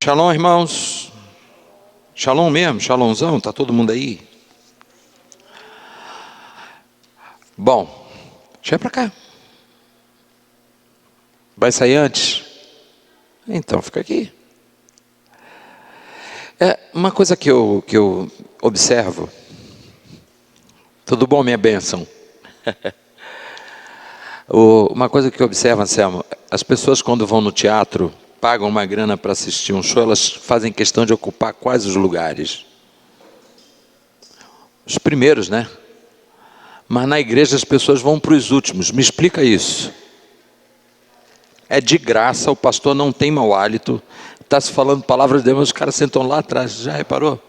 Shalom, irmãos. Shalom mesmo, shalomzão, tá todo mundo aí? Bom, chega pra cá. Vai sair antes? Então fica aqui. Uma coisa que eu observo. Tudo bom, minha bênção? Uma coisa que eu observo, Anselmo, as pessoas quando vão no teatro, pagam uma grana para assistir um show, elas fazem questão de ocupar quais os lugares? Os primeiros, né? Mas na igreja as pessoas vão para os últimos. Me explica isso. É de graça, o pastor não tem mau hálito, está se falando palavras de Deus, mas os caras sentam lá atrás, já reparou?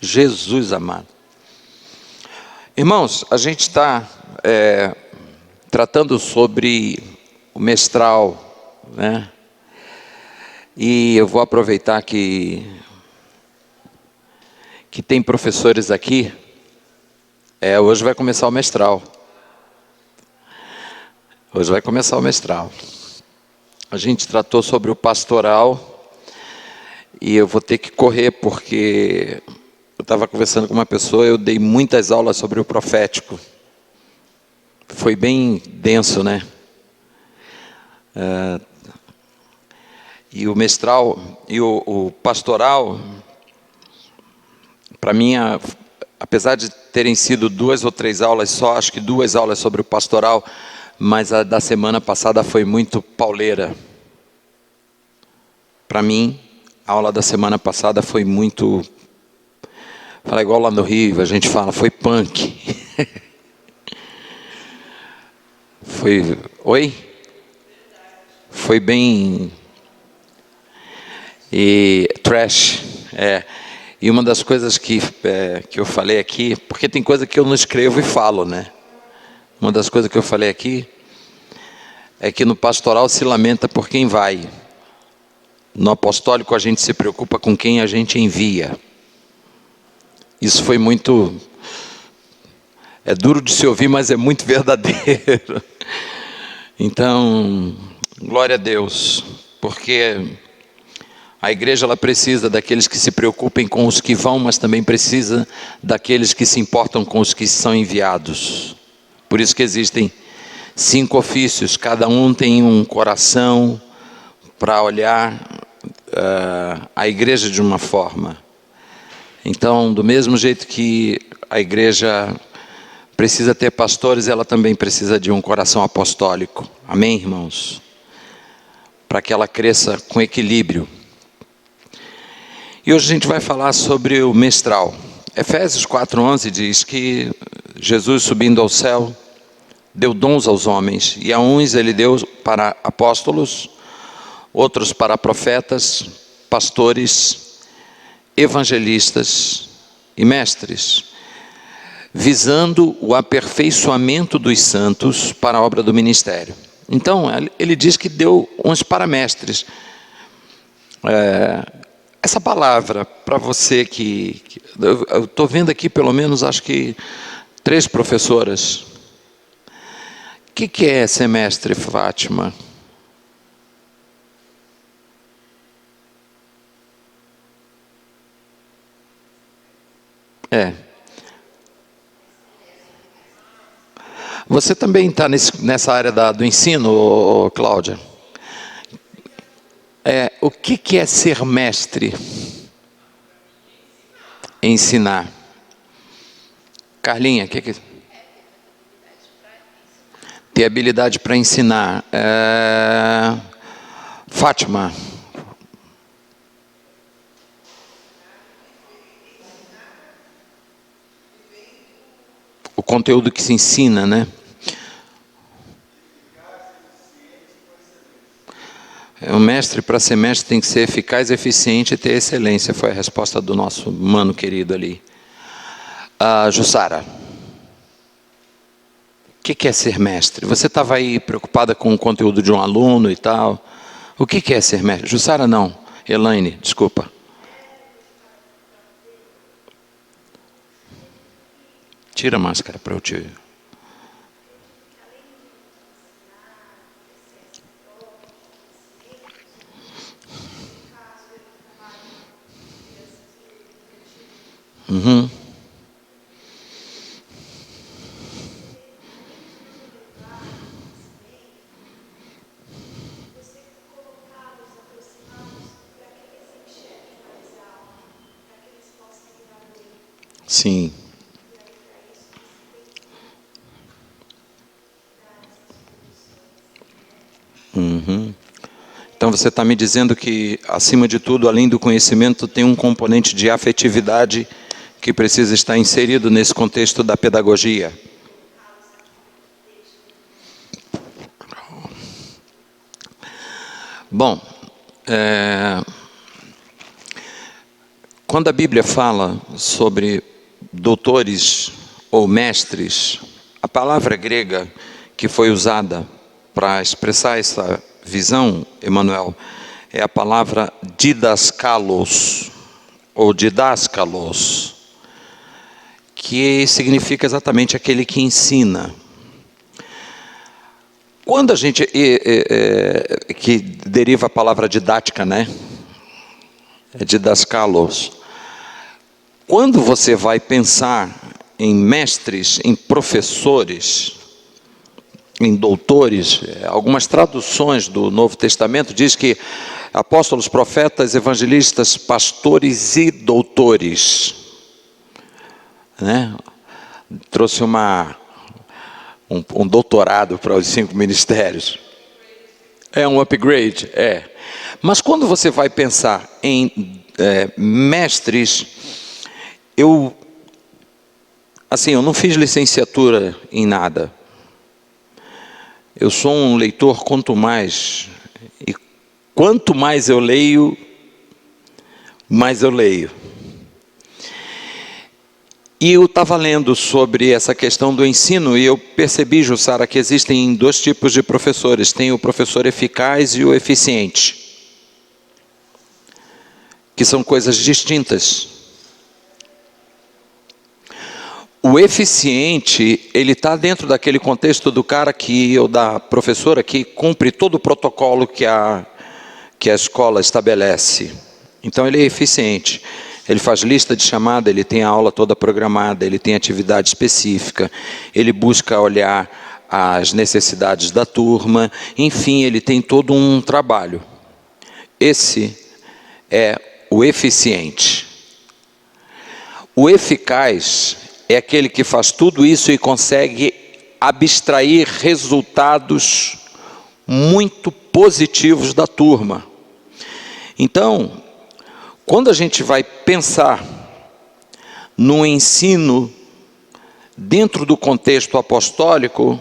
Jesus amado. Irmãos, a gente está tratando sobre o mestral, né? E eu vou aproveitar que tem professores aqui. Hoje vai começar o mestral. Hoje vai começar o mestral. A gente tratou sobre o pastoral e eu vou ter que correr porque eu estava conversando com uma pessoa, eu dei muitas aulas sobre o profético. Foi bem denso, né? E o mestral e o pastoral, para mim, apesar de terem sido 2 ou 3 aulas só, acho que 2 aulas sobre o pastoral, mas a da semana passada foi muito pauleira. Para mim, a aula da semana passada foi muito, fala igual lá no Rio, a gente fala, foi punk. Oi? Foi bem trash. E uma das coisas que eu falei aqui, porque tem coisa que eu não escrevo e falo, né? Uma das coisas que eu falei aqui é que no pastoral se lamenta por quem vai. No apostólico a gente se preocupa com quem a gente envia. Isso foi muito... É duro de se ouvir, mas é muito verdadeiro. Então, glória a Deus, porque a igreja ela precisa daqueles que se preocupem com os que vão, mas também precisa daqueles que se importam com os que são enviados. Por isso que existem 5 ofícios, cada um tem um coração para olhar a igreja de uma forma. Então, do mesmo jeito que a igreja precisa ter pastores, ela também precisa de um coração apostólico. Amém, irmãos? Para que ela cresça com equilíbrio. E hoje a gente vai falar sobre o mestral. Efésios 4:11 diz que Jesus, subindo ao céu, deu dons aos homens, e a uns ele deu para apóstolos, outros para profetas, pastores, evangelistas e mestres, visando o aperfeiçoamento dos santos para a obra do ministério. Então, ele diz que deu uns para mestres. Essa palavra, para você eu estou vendo aqui pelo menos, acho que 3 professoras. O que é ser mestre, Fátima? Você também está nessa área do ensino, Cláudia? O que é ser mestre? Ensinar. Carlinha, o que é? Ter habilidade para ensinar. Fátima. O conteúdo que se ensina, né? O mestre, para ser mestre, tem que ser eficaz, eficiente e ter excelência. Foi a resposta do nosso mano querido ali. Jussara. O que é ser mestre? Você estava aí preocupada com o conteúdo de um aluno e tal. O que é ser mestre? Jussara não. Elaine, desculpa. Tira a máscara para eu te... Uhum. Sim. Uhum. Então você está me dizendo que, acima de tudo, além do conhecimento, tem um componente de afetividade que precisa estar inserido nesse contexto da pedagogia. Bom, quando a Bíblia fala sobre doutores ou mestres, a palavra grega que foi usada para expressar essa visão, Emanuel, é a palavra didaskalos, ou didáscalos, que significa exatamente aquele que ensina. Quando a gente, que deriva a palavra didática, né? É didascalos. Quando você vai pensar em mestres, em professores, em doutores, algumas traduções do Novo Testamento diz que apóstolos, profetas, evangelistas, pastores e doutores, né? Trouxe um doutorado para os 5 ministérios. É um upgrade, é. Mas quando você vai pensar em mestres, eu não fiz licenciatura em nada. Eu sou um leitor quanto mais, e quanto mais eu leio, mais eu leio. E eu estava lendo sobre essa questão do ensino e eu percebi, Jussara, que existem 2 tipos de professores. Tem o professor eficaz e o eficiente, que são coisas distintas. O eficiente, ele está dentro daquele contexto do cara ou da professora que cumpre todo o protocolo que a escola estabelece. Então ele é eficiente. Ele faz lista de chamada, ele tem a aula toda programada, ele tem atividade específica, ele busca olhar as necessidades da turma, enfim, ele tem todo um trabalho. Esse é o eficiente. O eficaz é aquele que faz tudo isso e consegue abstrair resultados muito positivos da turma. Então, quando a gente vai pensar no ensino dentro do contexto apostólico,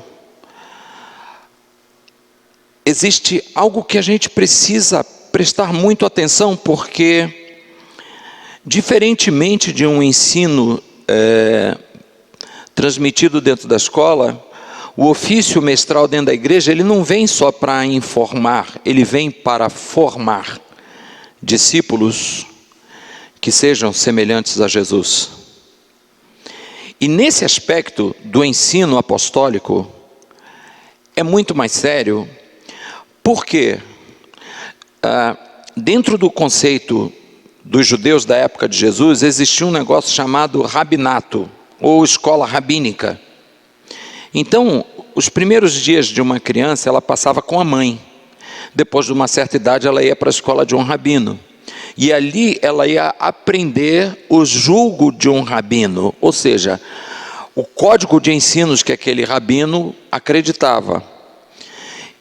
existe algo que a gente precisa prestar muito atenção, porque, diferentemente de um ensino transmitido dentro da escola, o ofício mestral dentro da igreja, ele não vem só para informar, ele vem para formar discípulos que sejam semelhantes a Jesus. E nesse aspecto do ensino apostólico, é muito mais sério, porque dentro do conceito dos judeus da época de Jesus, existia um negócio chamado rabinato, ou escola rabínica. Então, os primeiros dias de uma criança, ela passava com a mãe. Depois de uma certa idade, ela ia para a escola de um rabino. E ali ela ia aprender o jugo de um rabino, ou seja, o código de ensinos que aquele rabino acreditava.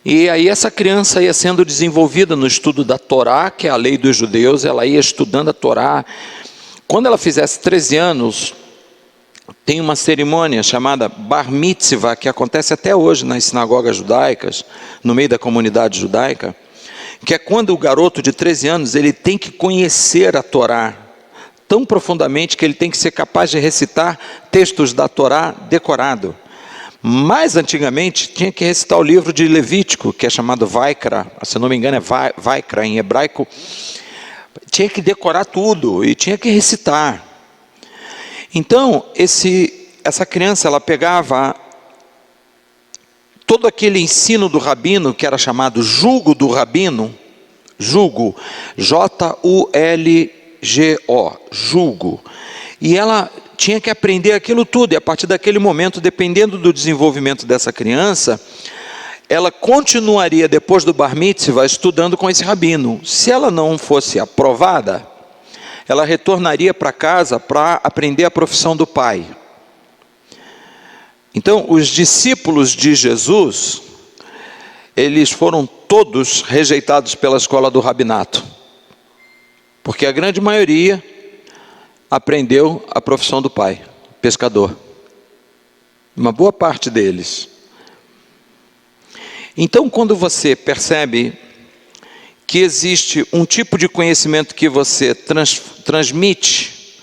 E aí essa criança ia sendo desenvolvida no estudo da Torá, que é a lei dos judeus, ela ia estudando a Torá. Quando ela fizesse 13 anos, tem uma cerimônia chamada Bar Mitzvah, que acontece até hoje nas sinagogas judaicas, no meio da comunidade judaica, que é quando o garoto de 13 anos, ele tem que conhecer a Torá tão profundamente que ele tem que ser capaz de recitar textos da Torá decorado. Mais antigamente, tinha que recitar o livro de Levítico, que é chamado Vaikra, se não me engano é Vaikra em hebraico. Tinha que decorar tudo e tinha que recitar. Então, essa criança, ela pegava todo aquele ensino do rabino, que era chamado jugo do rabino, jugo, J-U-L-G-O, jugo. E ela tinha que aprender aquilo tudo, e a partir daquele momento, dependendo do desenvolvimento dessa criança, ela continuaria depois do bar mitzvah estudando com esse rabino. Se ela não fosse aprovada, ela retornaria para casa para aprender a profissão do pai. Então, os discípulos de Jesus, eles foram todos rejeitados pela escola do rabinato, porque a grande maioria aprendeu a profissão do pai, pescador. Uma boa parte deles. Então, quando você percebe que existe um tipo de conhecimento que você transmite,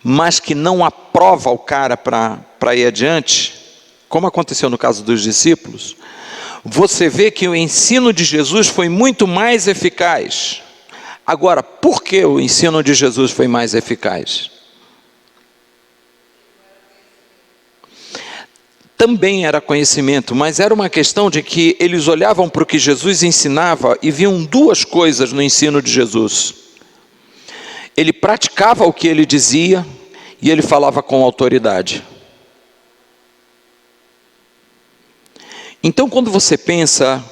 mas que não aprova o cara para ir adiante, como aconteceu no caso dos discípulos, você vê que o ensino de Jesus foi muito mais eficaz. Agora, por que o ensino de Jesus foi mais eficaz? Também era conhecimento, mas era uma questão de que eles olhavam para o que Jesus ensinava e viam duas coisas no ensino de Jesus. Ele praticava o que ele dizia e ele falava com autoridade. Então, quando você pensa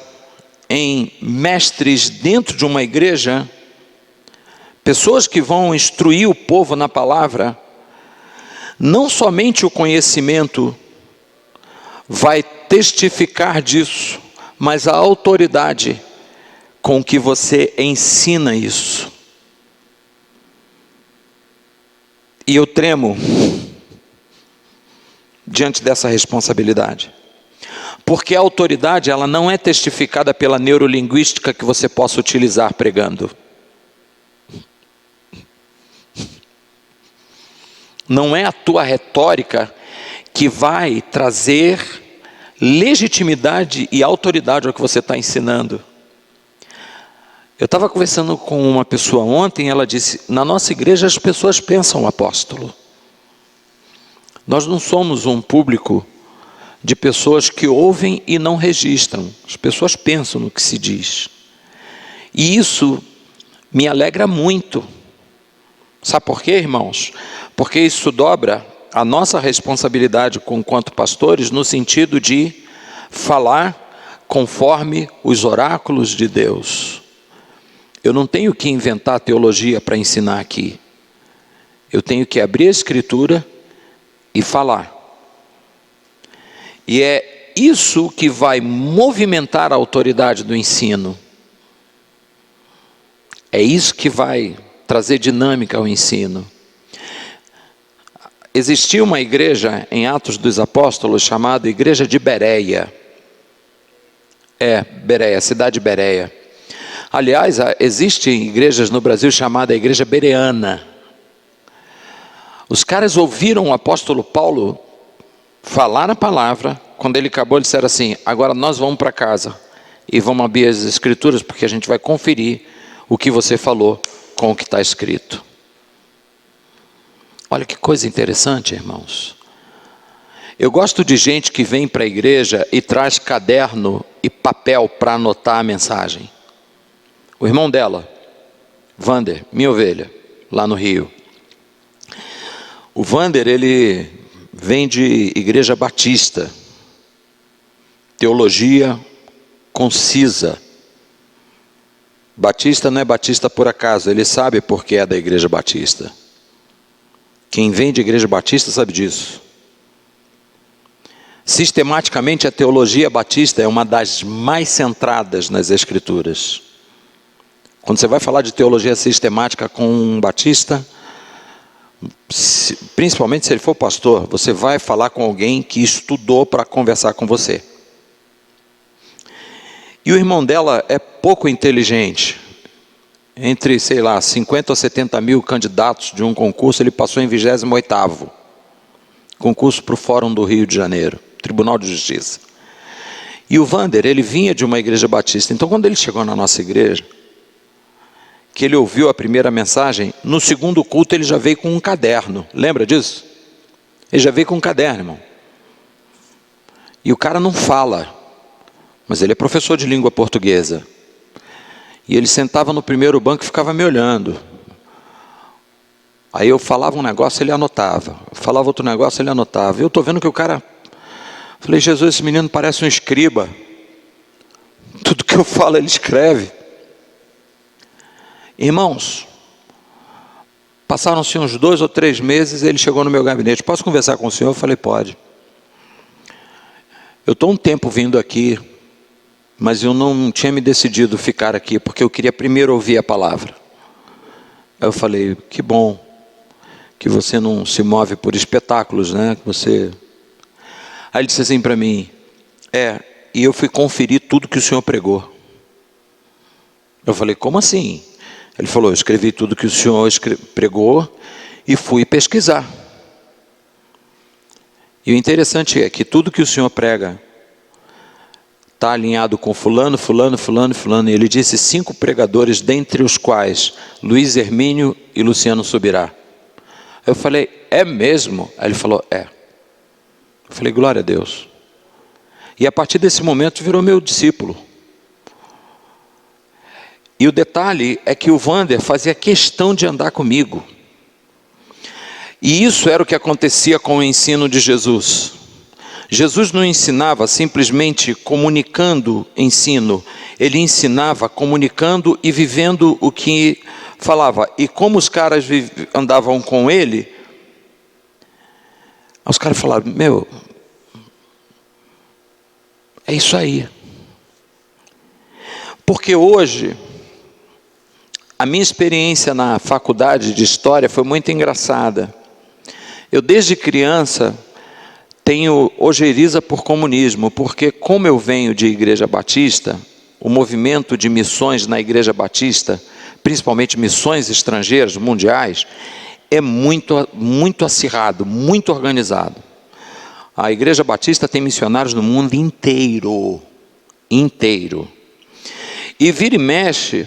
em mestres dentro de uma igreja, pessoas que vão instruir o povo na palavra, não somente o conhecimento vai testificar disso, mas a autoridade com que você ensina isso. E eu tremo diante dessa responsabilidade. Porque a autoridade, ela não é testificada pela neurolinguística que você possa utilizar pregando. Não é a tua retórica que vai trazer legitimidade e autoridade ao que você está ensinando. Eu estava conversando com uma pessoa ontem, ela disse, na nossa igreja as pessoas pensam apóstolo. Nós não somos um público de pessoas que ouvem e não registram. As pessoas pensam no que se diz. E isso me alegra muito. Sabe por quê, irmãos? Porque isso dobra a nossa responsabilidade enquanto pastores no sentido de falar conforme os oráculos de Deus. Eu não tenho que inventar teologia para ensinar aqui. Eu tenho que abrir a Escritura e falar. E é isso que vai movimentar a autoridade do ensino. É isso que vai trazer dinâmica ao ensino. Existia uma igreja em Atos dos Apóstolos chamada Igreja de Bereia. Bereia, cidade de Bereia. Aliás, existem igrejas no Brasil chamada Igreja Bereana. Os caras ouviram o apóstolo Paulo falar a palavra. Quando ele acabou, eles disseram assim, agora nós vamos para casa e vamos abrir as escrituras, porque a gente vai conferir o que você falou com o que está escrito. Olha que coisa interessante, irmãos. Eu gosto de gente que vem para a igreja e traz caderno e papel para anotar a mensagem. O irmão dela, Vander, minha ovelha, lá no Rio. O Vander, ele vem de igreja batista. Teologia concisa. Batista não é batista por acaso, ele sabe por que é da igreja batista. Quem vem de igreja batista sabe disso. Sistematicamente, a teologia batista é uma das mais centradas nas Escrituras. Quando você vai falar de teologia sistemática com um batista, principalmente se ele for pastor, você vai falar com alguém que estudou para conversar com você. E o irmão dela é pouco inteligente. Entre, 50 ou 70 mil candidatos de um concurso, ele passou em 28º. Concurso para o Fórum do Rio de Janeiro, Tribunal de Justiça. E o Vander, ele vinha de uma igreja batista. Então, quando ele chegou na nossa igreja, que ele ouviu a primeira mensagem, no segundo culto ele já veio com um caderno. Lembra disso? Ele já veio com um caderno, irmão. E o cara não fala, mas ele é professor de língua portuguesa. E ele sentava no primeiro banco e ficava me olhando. Aí eu falava um negócio, ele anotava. Falava outro negócio, ele anotava. Eu estou vendo que o cara... Falei, Jesus, esse menino parece um escriba. Tudo que eu falo, ele escreve. Irmãos, passaram-se uns 2 ou 3 meses, ele chegou no meu gabinete. Posso conversar com o senhor? Eu falei, pode. Eu estou um tempo vindo aqui, mas eu não tinha me decidido ficar aqui, porque eu queria primeiro ouvir a palavra. Aí eu falei, que bom, que você não se move por espetáculos, né? Que você... Aí ele disse assim para mim, e eu fui conferir tudo que o senhor pregou. Eu falei, como assim? Ele falou, eu escrevi tudo que o senhor pregou e fui pesquisar. E o interessante é que tudo que o senhor prega está alinhado com fulano, fulano, fulano, fulano. E ele disse 5 pregadores, dentre os quais Luiz Hermínio e Luciano Subirá. Eu falei, é mesmo? Aí ele falou, é. Eu falei, glória a Deus. E a partir desse momento virou meu discípulo. E o detalhe é que o Wander fazia questão de andar comigo. E isso era o que acontecia com o ensino de Jesus. Jesus não ensinava simplesmente comunicando ensino. Ele ensinava comunicando e vivendo o que falava. E como os caras andavam com ele, os caras falaram, meu, é isso aí. Porque hoje, a minha experiência na faculdade de História foi muito engraçada. Eu desde criança tenho ojeriza por comunismo, porque como eu venho de Igreja Batista, o movimento de missões na Igreja Batista, principalmente missões estrangeiras, mundiais, é muito acirrado, muito organizado. A Igreja Batista tem missionários no mundo inteiro. E vira e mexe,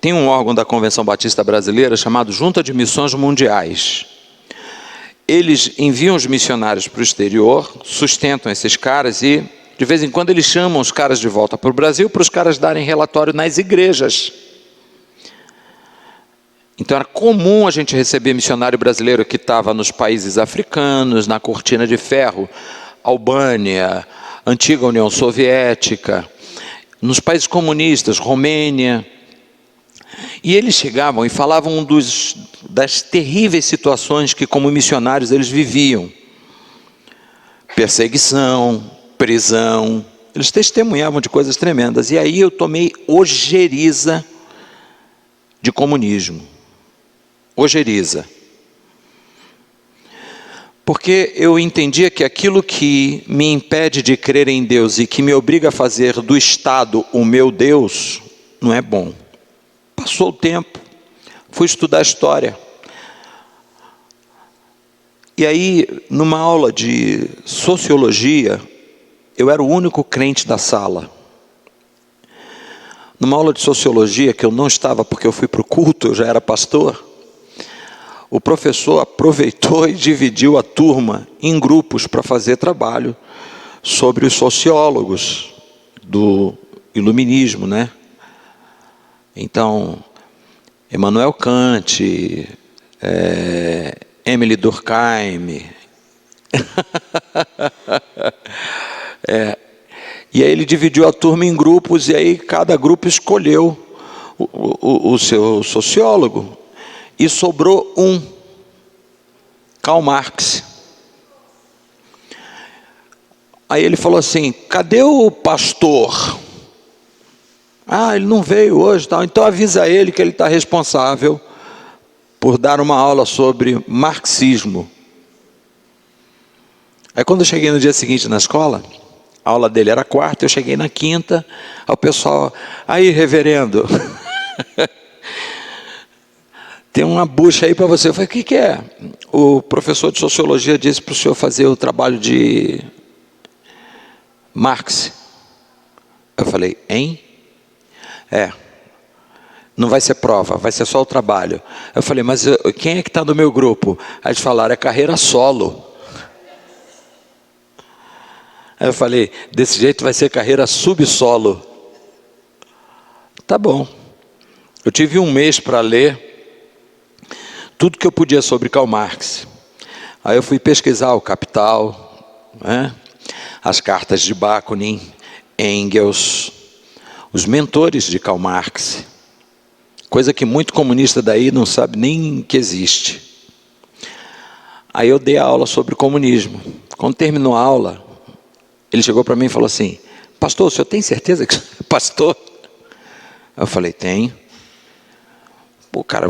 tem um órgão da Convenção Batista Brasileira chamado Junta de Missões Mundiais. Eles enviam os missionários para o exterior, sustentam esses caras e, de vez em quando, eles chamam os caras de volta para o Brasil para os caras darem relatório nas igrejas. Então era comum a gente receber missionário brasileiro que estava nos países africanos, na Cortina de Ferro, Albânia, antiga União Soviética, nos países comunistas, Romênia. E eles chegavam e falavam das terríveis situações que como missionários eles viviam. Perseguição, prisão, eles testemunhavam de coisas tremendas. E aí eu tomei ojeriza de comunismo. Ojeriza. Porque eu entendia que aquilo que me impede de crer em Deus e que me obriga a fazer do Estado o meu Deus, não é bom. Passou o tempo, fui estudar História. E aí, numa aula de Sociologia, eu era o único crente da sala. Numa aula de Sociologia, que eu não estava porque eu fui para o culto, eu já era pastor, o professor aproveitou e dividiu a turma em grupos para fazer trabalho sobre os sociólogos do iluminismo, né? Então, Immanuel Kant, Emile Durkheim. E aí ele dividiu a turma em grupos e aí cada grupo escolheu o seu sociólogo e sobrou um, Karl Marx. Aí ele falou assim, cadê o pastor? Ah, ele não veio hoje, tal. Então avisa ele que ele está responsável por dar uma aula sobre marxismo. Aí quando eu cheguei no dia seguinte na escola, a aula dele era quarta, eu cheguei na quinta, aí o pessoal, aí reverendo, tem uma bucha aí para você. Eu falei, o que é? O professor de Sociologia disse para o senhor fazer o trabalho de Marx. Eu falei, hein? Não vai ser prova, vai ser só o trabalho. Eu falei, mas quem é que está no meu grupo? Aí eles falaram, é carreira solo. Aí eu falei, desse jeito vai ser carreira subsolo. Tá bom. Eu tive um mês para ler tudo que eu podia sobre Karl Marx. Aí eu fui pesquisar o Capital, né? As cartas de Bakunin, Engels, os mentores de Karl Marx, coisa que muito comunista daí não sabe nem que existe. Aí eu dei a aula sobre comunismo. Quando terminou a aula, ele chegou para mim e falou assim: pastor, o senhor tem certeza que é pastor? Eu falei: tenho. Pô, cara,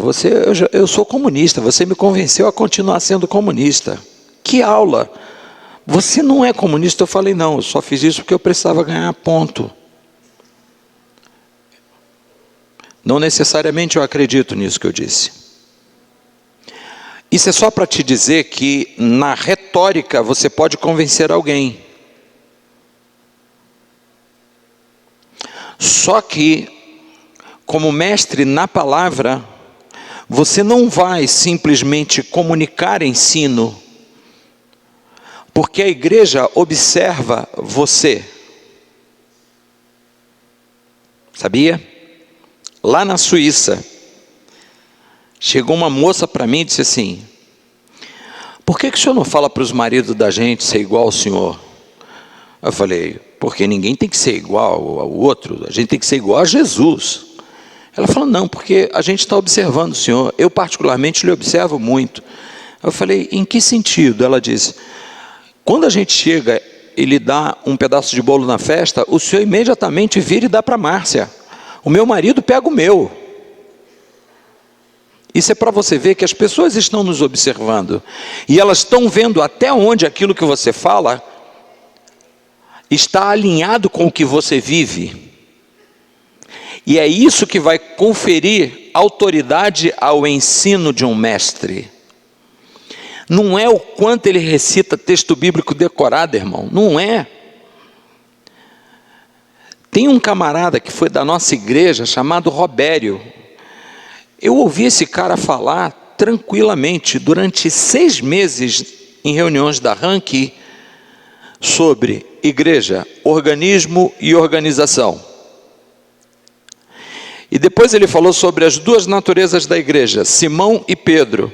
eu sou comunista, você me convenceu a continuar sendo comunista. Que aula! Você não é comunista? Eu falei: não, eu só fiz isso porque eu precisava ganhar ponto. Não necessariamente eu acredito nisso que eu disse. Isso é só para te dizer que na retórica você pode convencer alguém. Só que, como mestre na palavra, você não vai simplesmente comunicar ensino, porque a igreja observa você. Sabia? Lá na Suíça, chegou uma moça para mim e disse assim: por que o senhor não fala para os maridos da gente ser igual ao senhor? Eu falei: porque ninguém tem que ser igual ao outro, a gente tem que ser igual a Jesus. Ela falou: não, porque a gente está observando o senhor, eu particularmente lhe observo muito. Eu falei: em que sentido? Ela disse: quando a gente chega e lhe dá um pedaço de bolo na festa, o senhor imediatamente vira e dá para a Márcia. O meu marido pega o meu. Isso é para você ver que as pessoas estão nos observando. E elas estão vendo até onde aquilo que você fala está alinhado com o que você vive. E é isso que vai conferir autoridade ao ensino de um mestre. Não é o quanto ele recita texto bíblico decorado, irmão. Não é. Tem um camarada que foi da nossa igreja chamado Robério. Eu ouvi esse cara falar tranquilamente durante 6 meses em reuniões da Rank sobre igreja, organismo e organização. E depois ele falou sobre as 2 naturezas da igreja, Simão e Pedro.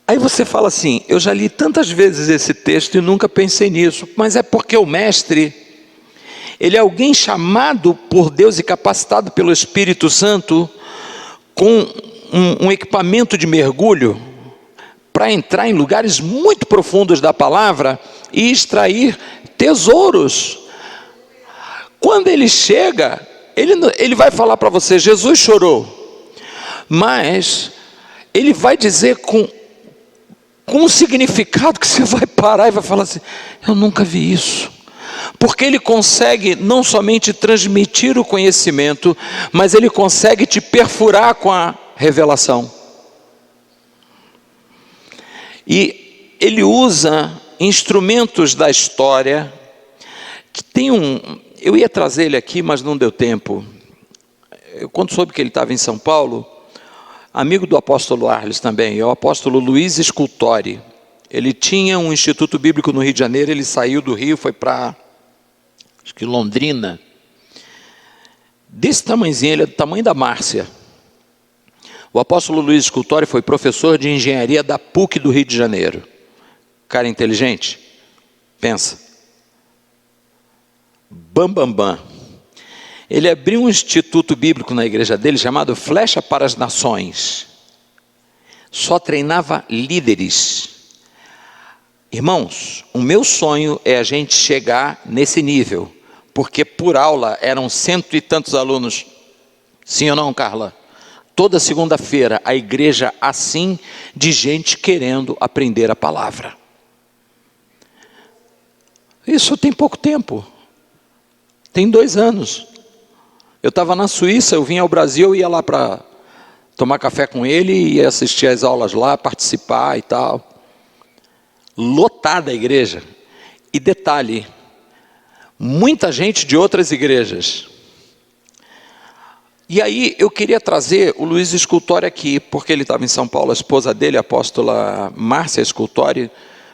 Aí você fala assim: eu já li tantas vezes esse texto e nunca pensei nisso. Mas é porque o mestre, ele é alguém chamado por Deus e capacitado pelo Espírito Santo com um equipamento de mergulho para entrar em lugares muito profundos da palavra e extrair tesouros. Quando ele chega, ele vai falar para você: Jesus chorou. Mas ele vai dizer com um significado que você vai parar e vai falar assim: eu nunca vi isso. Porque ele consegue não somente transmitir o conhecimento, mas ele consegue te perfurar com a revelação. E ele usa instrumentos da história, que tem eu ia trazer ele aqui, mas não deu tempo. Quando soube que ele estava em São Paulo, amigo do apóstolo Arles também, é o apóstolo Luiz Scultori. Ele tinha um instituto bíblico no Rio de Janeiro, ele saiu do Rio, foi para, acho que Londrina. Desse tamanhozinho, ele é do tamanho da Márcia. O apóstolo Luiz Scultori foi professor de engenharia da PUC do Rio de Janeiro. Cara inteligente? Pensa. Bam. Ele abriu um instituto bíblico na igreja dele chamado Flecha para as Nações. Só treinava líderes. Irmãos, o meu sonho é a gente chegar nesse nível, porque por aula eram 100 e tantos alunos. Sim ou não, Carla? Toda segunda-feira a igreja assim, de gente querendo aprender a palavra. Isso tem pouco tempo. Tem 2 anos. Eu estava na Suíça, eu vim ao Brasil, eu ia lá para tomar café com ele, ia assistir às aulas lá, participar e tal. Lotada a igreja. E detalhe, muita gente de outras igrejas. E aí eu queria trazer o Luiz Scultori aqui, porque ele estava em São Paulo, a esposa dele, a apóstola Márcia Scultori,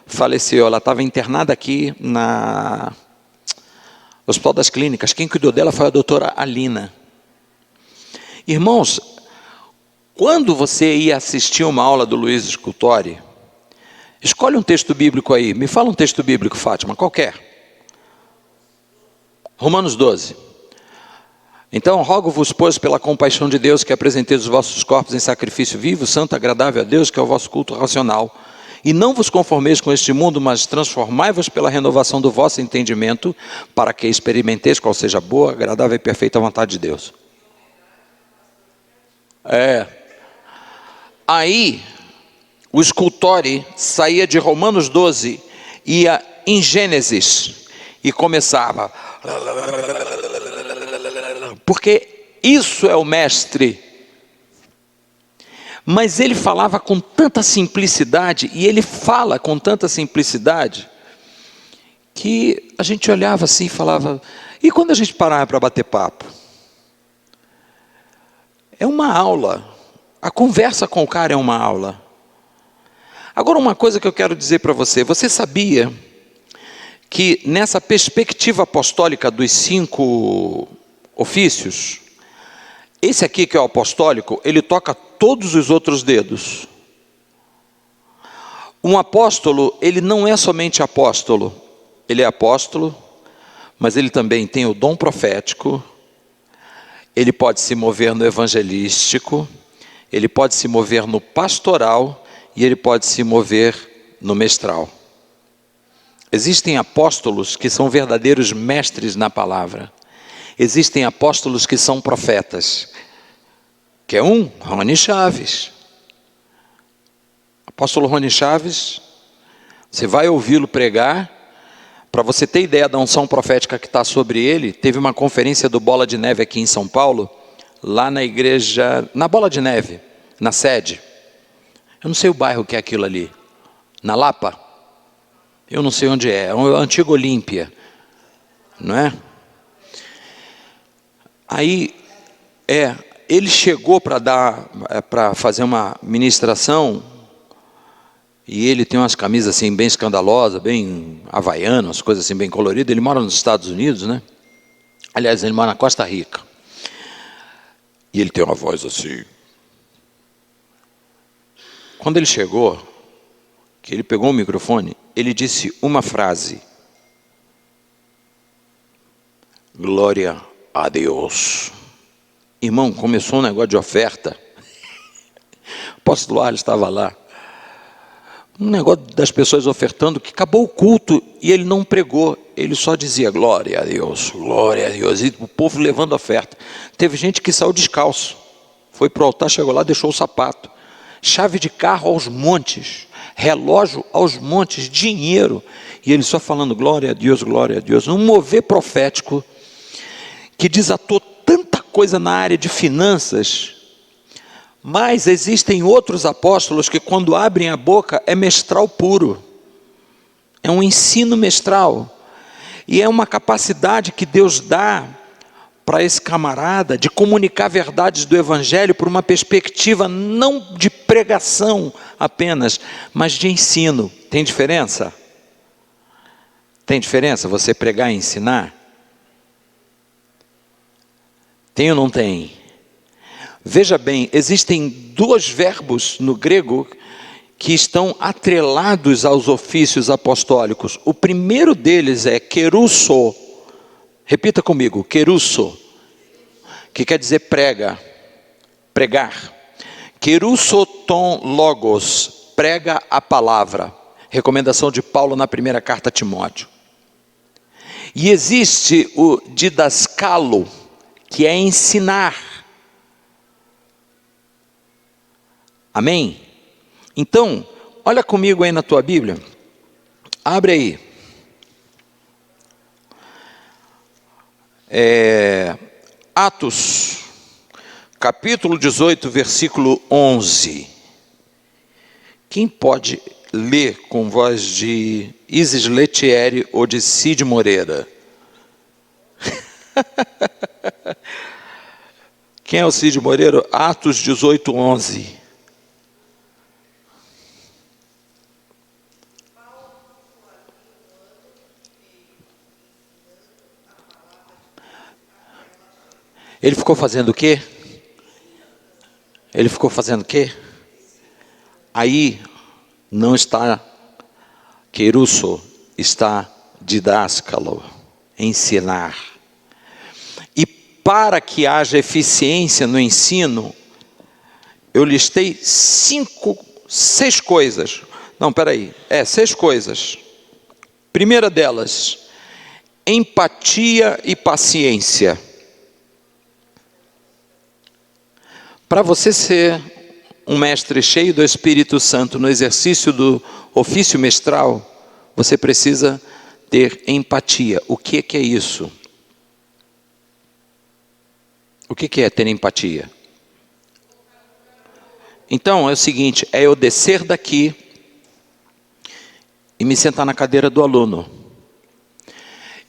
faleceu. Ela estava internada aqui na Hospital das Clínicas. Quem cuidou dela foi a doutora Alina. Irmãos, Quando você ia assistir uma aula do Luiz Scultori, escolhe um texto bíblico aí. Me fala um texto bíblico, Fátima, qualquer. Romanos 12. Então, rogo-vos, pois, pela compaixão de Deus, que apresenteis os vossos corpos em sacrifício vivo, santo, agradável a Deus, que é o vosso culto racional. E não vos conformeis com este mundo, mas transformai-vos pela renovação do vosso entendimento, para que experimenteis qual seja a boa, agradável e perfeita vontade de Deus. Aí, o Scultori saía de Romanos 12, ia em Gênesis e começava. Porque isso é o mestre. Mas ele falava com tanta simplicidade, e ele fala com tanta simplicidade, que a gente olhava assim e falava, e quando a gente parava para bater papo? É uma aula. A conversa com o cara é uma aula. Agora, uma coisa que eu quero dizer para você. Você sabia que nessa perspectiva apostólica dos 5 ofícios, esse aqui que é o apostólico, ele toca todos os outros dedos. Um apóstolo, ele não é somente apóstolo. Ele é apóstolo, mas ele também tem o dom profético. Ele pode se mover no evangelístico, ele pode se mover no pastoral e ele pode se mover no mestral. Existem apóstolos que são verdadeiros mestres na palavra. Existem apóstolos que são profetas. Que é Rony Chaves. Apóstolo Rony Chaves, você vai ouvi-lo pregar. Para você ter ideia da unção profética que está sobre ele, teve uma conferência do Bola de Neve aqui em São Paulo, lá na igreja, na Bola de Neve, na sede. Eu não sei o bairro que é aquilo ali. Na Lapa? Eu não sei onde é. É o antigo Olímpia. Não é? Aí, ele chegou para fazer uma ministração, e ele tem umas camisas assim bem escandalosas, bem havaianas, coisas assim bem coloridas. Ele mora nos Estados Unidos, né? Aliás, ele mora na Costa Rica. E ele tem uma voz assim. Quando ele chegou, que ele pegou o microfone, ele disse uma frase: glória a Deus. Irmão, começou um negócio de oferta. O apóstolo Arles estava lá. Um negócio das pessoas ofertando, que acabou o culto e ele não pregou. Ele só dizia glória a Deus, glória a Deus. E o povo levando oferta. Teve gente que saiu descalço. Foi para o altar, chegou lá, deixou o sapato. Chave de carro aos montes. Relógio aos montes. Dinheiro. E ele só falando glória a Deus, glória a Deus. Um mover profético que desatou tanta coisa na área de finanças. Mas existem outros apóstolos que quando abrem a boca é mestral puro. É um ensino mestral. E é uma capacidade que Deus dá para esse camarada de comunicar verdades do evangelho por uma perspectiva não de pregação apenas, mas de ensino. Tem diferença? Tem diferença você pregar e ensinar? Tem ou não tem? Veja bem, existem 2 verbos no grego que estão atrelados aos ofícios apostólicos. O primeiro deles é kerusso. Repita comigo, kerusso, que quer dizer prega, pregar. Kerussoton logos, prega a palavra. Recomendação de Paulo na primeira carta a Timóteo. E existe o didascalo, que é ensinar. Amém? Então, olha comigo aí na tua Bíblia. Abre aí. Atos, capítulo 18, versículo 11. Quem pode ler com voz de Isis Letieri ou de Cid Moreira? Quem é o Cid Moreira? Atos 18, 11. Ele ficou fazendo o quê? Ele ficou fazendo o quê? Aí não está querusso, está didáscalo, ensinar. E para que haja eficiência no ensino, eu listei 6 coisas. Não, peraí, 6 coisas. Primeira delas, empatia e paciência. Para você ser um mestre cheio do Espírito Santo no exercício do ofício mestral, você precisa ter empatia. O que é isso? O que é ter empatia? Então é o seguinte, é eu descer daqui e me sentar na cadeira do aluno.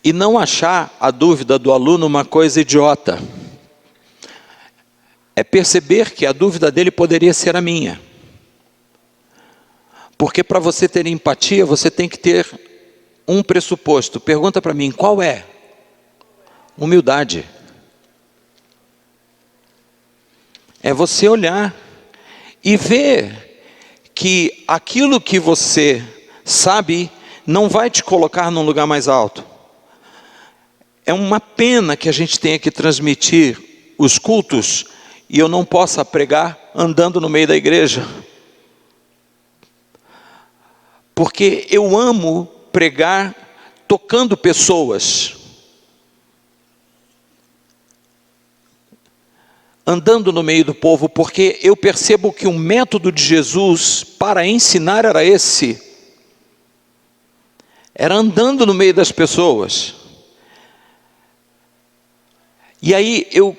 E não achar a dúvida do aluno uma coisa idiota. É perceber que a dúvida dele poderia ser a minha. Porque para você ter empatia, você tem que ter um pressuposto. Pergunta para mim, qual é? Humildade. É você olhar e ver que aquilo que você sabe não vai te colocar num lugar mais alto. É uma pena que a gente tenha que transmitir os cultos e eu não possa pregar andando no meio da igreja. Porque eu amo pregar tocando pessoas. Andando no meio do povo, porque eu percebo que o método de Jesus para ensinar era esse. Era andando no meio das pessoas. E aí eu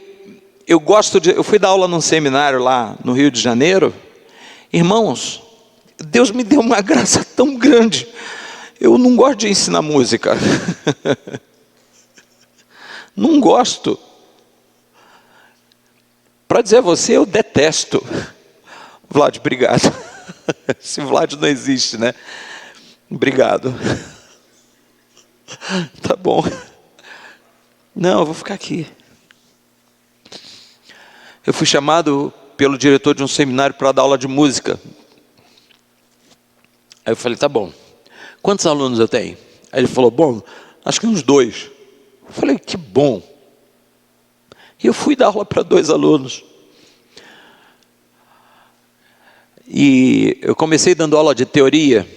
fui dar aula num seminário lá no Rio de Janeiro. Irmãos, Deus me deu uma graça tão grande. Eu não gosto de ensinar música. Não gosto. Para dizer a você, eu detesto. Vlad, obrigado. Esse Vlad não existe, né? Obrigado. Tá bom. Não, eu vou ficar aqui. Eu fui chamado pelo diretor de um seminário para dar aula de música. Aí eu falei, tá bom. Quantos alunos eu tenho? Aí ele falou, bom, acho que uns 2. Eu falei, que bom. E eu fui dar aula para 2 alunos. E eu comecei dando aula de teoria.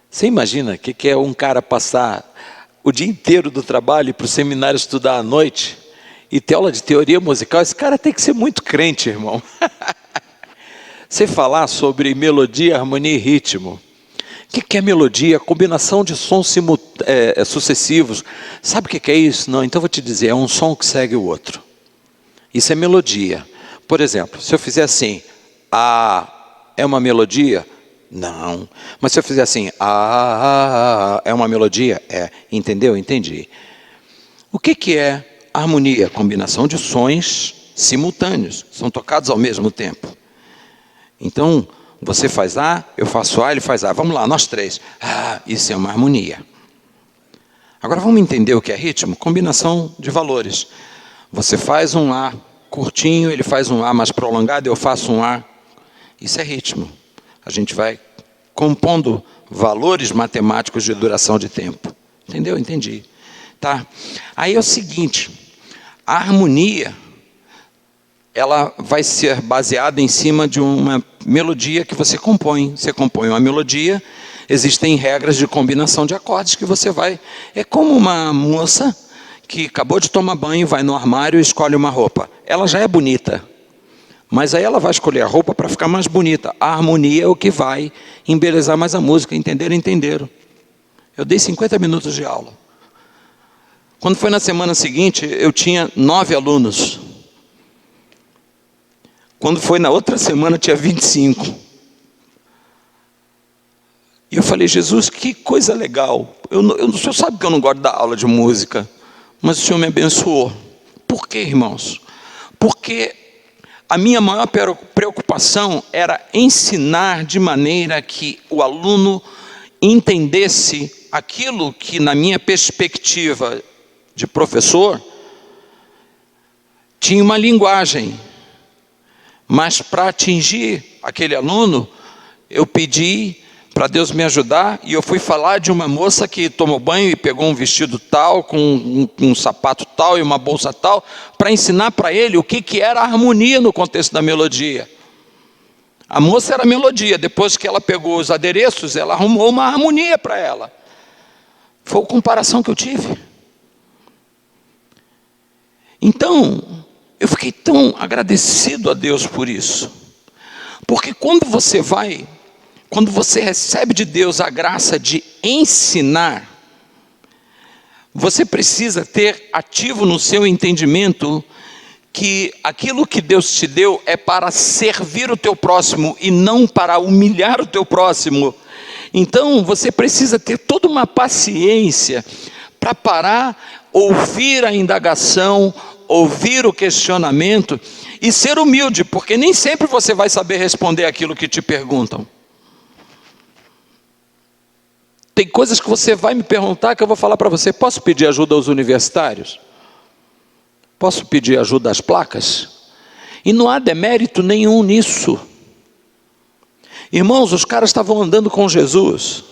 Você imagina o que é um cara passar o dia inteiro do trabalho para o seminário estudar à noite e ter aula de teoria musical? Esse cara tem que ser muito crente, irmão. Você falar sobre melodia, harmonia e ritmo. O que é melodia? Combinação de sons sucessivos. Sabe o que é isso? Não, então eu vou te dizer, é um som que segue o outro. Isso é melodia. Por exemplo, se eu fizer assim, é uma melodia? Não. Mas se eu fizer assim, é uma melodia? É. Entendeu? Entendi. O que é harmonia? Combinação de sons simultâneos. São tocados ao mesmo tempo. Então, você faz A, eu faço A, ele faz A. Vamos lá, nós 3. Isso é uma harmonia. Agora vamos entender o que é ritmo? Combinação de valores. Você faz um A curtinho, ele faz um A mais prolongado, eu faço um A. Isso é ritmo. A gente vai compondo valores matemáticos de duração de tempo. Entendeu? Entendi. Tá. Aí é o seguinte, a harmonia, ela vai ser baseada em cima de uma melodia que você compõe. Você compõe uma melodia, existem regras de combinação de acordes que você vai... É como uma moça que acabou de tomar banho, vai no armário e escolhe uma roupa. Ela já é bonita, mas aí ela vai escolher a roupa para ficar mais bonita. A harmonia é o que vai embelezar mais a música. Entenderam? Entenderam. Eu dei 50 minutos de aula. Quando foi na semana seguinte, eu tinha 9 alunos. Quando foi na outra semana, tinha 25. E eu falei, Jesus, que coisa legal. O senhor sabe que eu não gosto da aula de música, mas o senhor me abençoou. Por quê, irmãos? Porque a minha maior preocupação era ensinar de maneira que o aluno entendesse aquilo que, na minha perspectiva de professor, tinha uma linguagem. Mas para atingir aquele aluno, eu pedi para Deus me ajudar, e eu fui falar de uma moça que tomou banho e pegou um vestido tal, com um sapato tal e uma bolsa tal, para ensinar para ele o que era a harmonia no contexto da melodia. A moça era a melodia, depois que ela pegou os adereços, ela arrumou uma harmonia para ela. Foi a comparação que eu tive. Então, eu fiquei tão agradecido a Deus por isso. Porque quando você recebe de Deus a graça de ensinar, você precisa ter ativo no seu entendimento que aquilo que Deus te deu é para servir o teu próximo e não para humilhar o teu próximo. Então você precisa ter toda uma paciência para parar, ouvir a indagação, ouvir o questionamento e ser humilde, porque nem sempre você vai saber responder aquilo que te perguntam. Tem coisas que você vai me perguntar que eu vou falar para você: posso pedir ajuda aos universitários? Posso pedir ajuda às placas? E não há demérito nenhum nisso. Irmãos, os caras estavam andando com Jesus.